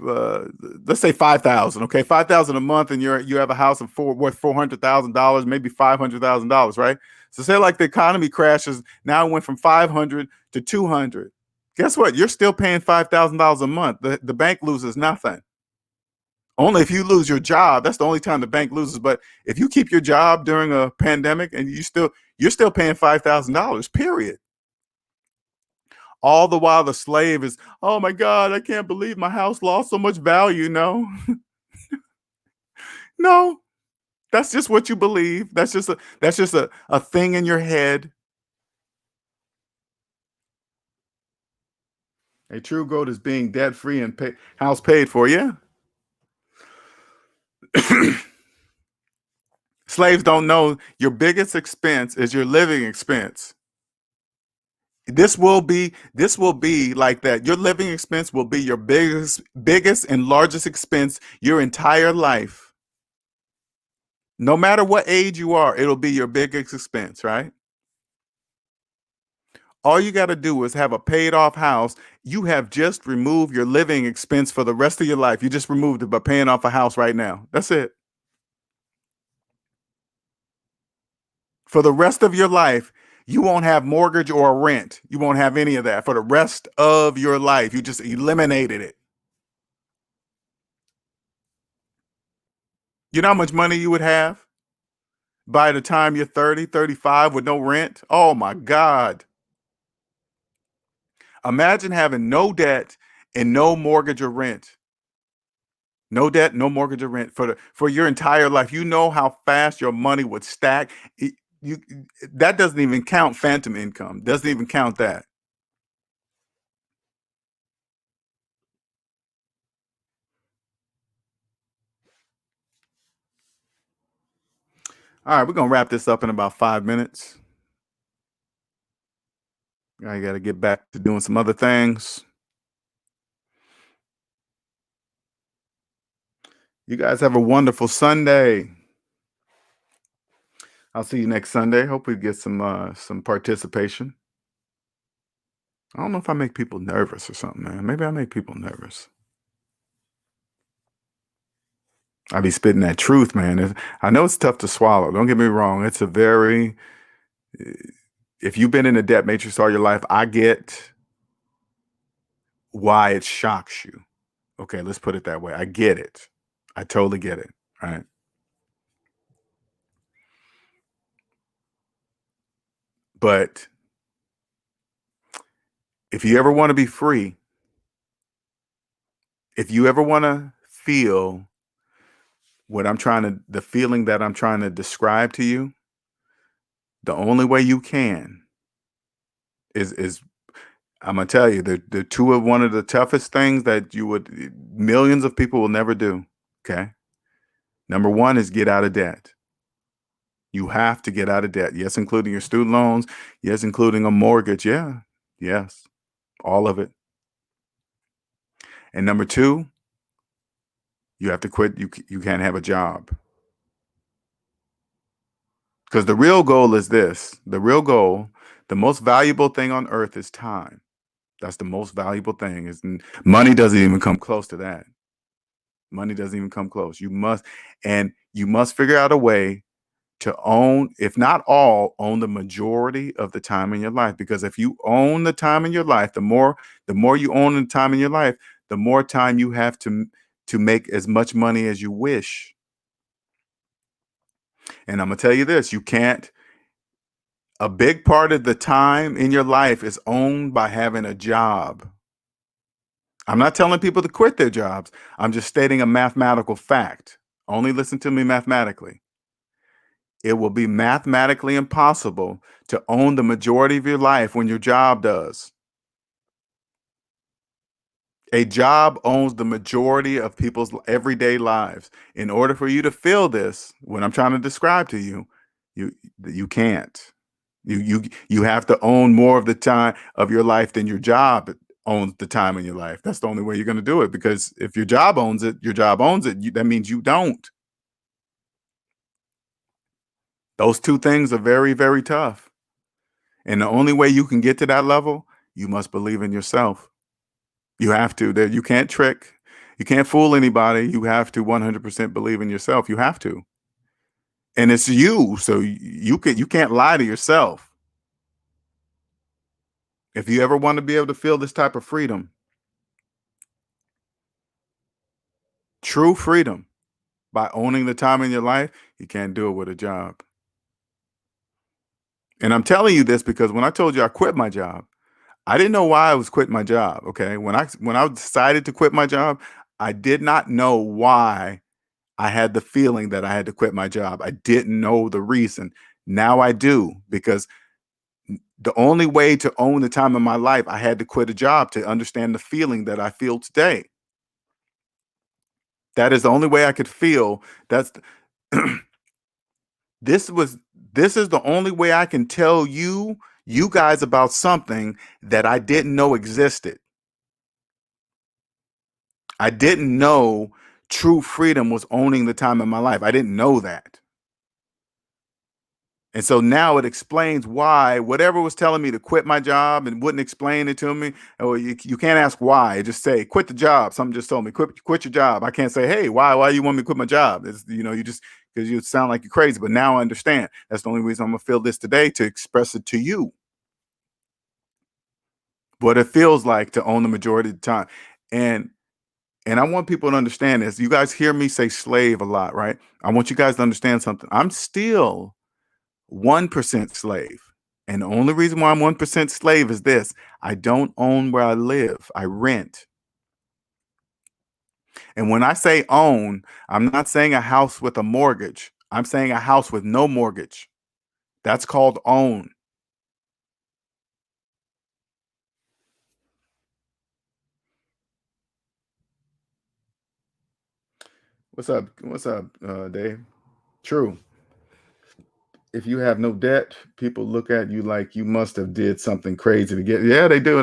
uh, let's say 5,000, okay? 5,000 a month and you have a house of worth $400,000, maybe $500,000, right? So say like the economy crashes, now it went from 500 to 200. Guess what? You're still paying $5,000 a month. The bank loses nothing. Only if you lose your job, that's the only time the bank loses. But if you keep your job during a pandemic and you're still paying $5,000, period. All the while the slave is, oh my God, I can't believe my house lost so much value. No, no, that's just what you believe. That's just a thing in your head. A true goal is being debt free and house paid for. Yeah. Slaves don't know your biggest expense is your living expense. This will be like that. Your living expense will be your biggest and largest expense your entire life. No matter what age you are, it'll be your biggest expense, right? All you got to do is have a paid off house. You have just removed your living expense for the rest of your life. You just removed it by paying off a house right now. That's it. For the rest of your life, you won't have mortgage or rent. You won't have any of that for the rest of your life. You just eliminated it. You know how much money you would have by the time you're 30, 35 with no rent? Oh my God. Imagine having no debt and no mortgage or rent. No debt, no mortgage or rent for your entire life. You know how fast your money would stack. You that doesn't even count phantom income. Doesn't even count that. All right, we're gonna wrap this up in about 5 minutes. I got to get back to doing some other things. You guys have a wonderful Sunday. I'll see you next Sunday. Hope we get some participation. I don't know if I make people nervous or something, man. Maybe I make people nervous. I be spitting that truth, man. I know it's tough to swallow. Don't get me wrong. It's a very, if you've been in a debt matrix all your life, I get why it shocks you. Okay, let's put it that way. I get it. I totally get it. Right. But if you ever want to be free, if you ever want to feel the feeling that I'm trying to describe to you, the only way you can is I'm gonna tell you the two of one of the toughest things that millions of people will never do. Okay. Number one is get out of debt. You have to get out of debt. Yes, including your student loans. Yes, including a mortgage. Yeah. Yes. All of it. And number two, you have to quit. You can't have a job. Because the real goal is this. The real goal, the most valuable thing on earth is time. That's the most valuable thing. Money doesn't even come close to that. Money doesn't even come close. You must figure out a way to own, if not all, own the majority of the time in your life. Because if you own the time in your life, the more you own the time in your life, the more time you have to make as much money as you wish. And I'm gonna tell you this: a big part of the time in your life is owned by having a job. I'm not telling people to quit their jobs. I'm just stating a mathematical fact. Only listen to me mathematically. It will be mathematically impossible to own the majority of your life when your job does. A job owns the majority of people's everyday lives. In order for you to feel this, what I'm trying to describe to you, you can't. You have to own more of the time of your life than your job owns the time in your life. That's the only way you're going to do it, because if your job owns it, that means you don't. Those two things are very, very tough. And the only way you can get to that level, you must believe in yourself. You have to. You can't trick. You can't fool anybody. You have to 100% believe in yourself. You have to. And it's you, so you can't lie to yourself. If you ever want to be able to feel this type of freedom, true freedom, by owning the time in your life, you can't do it with a job. And I'm telling you this because when I told you I quit my job, I didn't know why I was quitting my job. Okay. When I decided to quit my job, I did not know why I had the feeling that I had to quit my job. I didn't know the reason. Now I do, because the only way to own the time in my life, I had to quit a job to understand the feeling that I feel today. That is the only way I could feel. This was this is the only way I can tell you guys about something that I didn't know existed. I didn't know true freedom was owning the time in my life. I didn't know that. And so now it explains why whatever was telling me to quit my job and wouldn't explain it to me. Or you can't ask why. Just say quit the job. Something just told me quit your job. I can't say, hey, why you want me to quit my job? It's, you just, because you sound like you're crazy. But now I understand. That's the only reason I'm gonna feel this today, to express it to you. What it feels like to own the majority of the time. And and I want people to understand this. You guys hear me say slave a lot, right? I want you guys to understand something. I'm still 1% slave. And the only reason why I'm 1% slave is this: I don't own where I live, I rent. And when I say own, I'm not saying a house with a mortgage, I'm saying a house with no mortgage. That's called own. What's up? What's up, Dave? True. if you have no debt, people look at you like you must have did something crazy to get. Yeah, they do.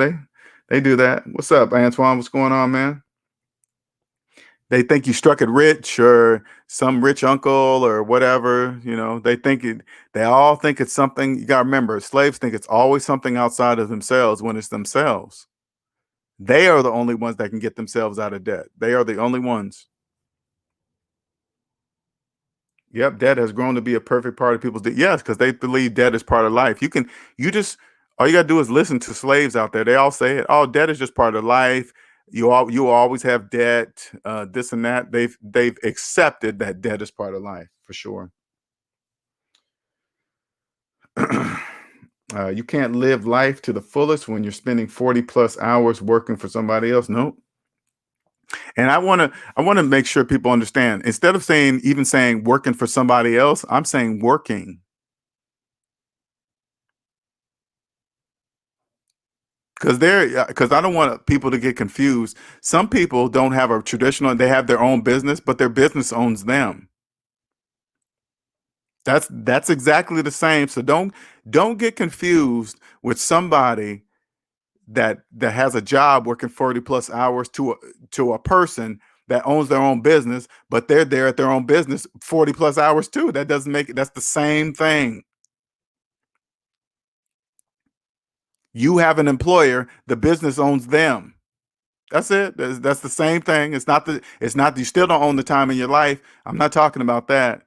They do that. What's up, Antoine? What's going on, man? They think you struck it rich or some rich uncle or whatever. They think it. They all think it's something. You got to remember, slaves think it's always something outside of themselves when it's themselves. They are the only ones that can get themselves out of debt. They are the only ones. Yep, debt has grown to be a perfect part of people's yes, because they believe debt is part of life. You just all you gotta do is listen to slaves out there. They all say it. Oh, debt is just part of life. You always have debt, this and that. They've accepted that debt is part of life for sure. You can't live life to the fullest when you're spending 40 plus hours working for somebody else. Nope. And I want to make sure people understand. Instead of saying working for somebody else, I'm saying working. Because I don't want people to get confused. Some people don't have a traditional, they have their own business, but their business owns them. That's exactly the same. So don't get confused with somebody that has a job working 40 plus hours to a person that owns their own business, but they're there at their own business 40 plus hours too. That doesn't make it. That's the same thing. You have an employer, the business owns them. That's it. That's the same thing. It's not you still don't own the time in your life. I'm not talking about that.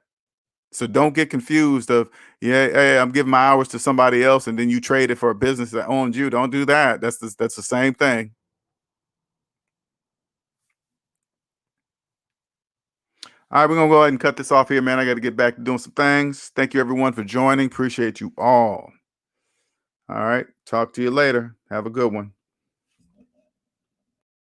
So don't get confused of, yeah, hey, I'm giving my hours to somebody else and then you trade it for a business that owns you. Don't do that. That's the same thing. All right, we're gonna go ahead and cut this off here, man. I got to get back to doing some things. Thank you everyone for joining. Appreciate you all. All right. Talk to you later. Have a good one.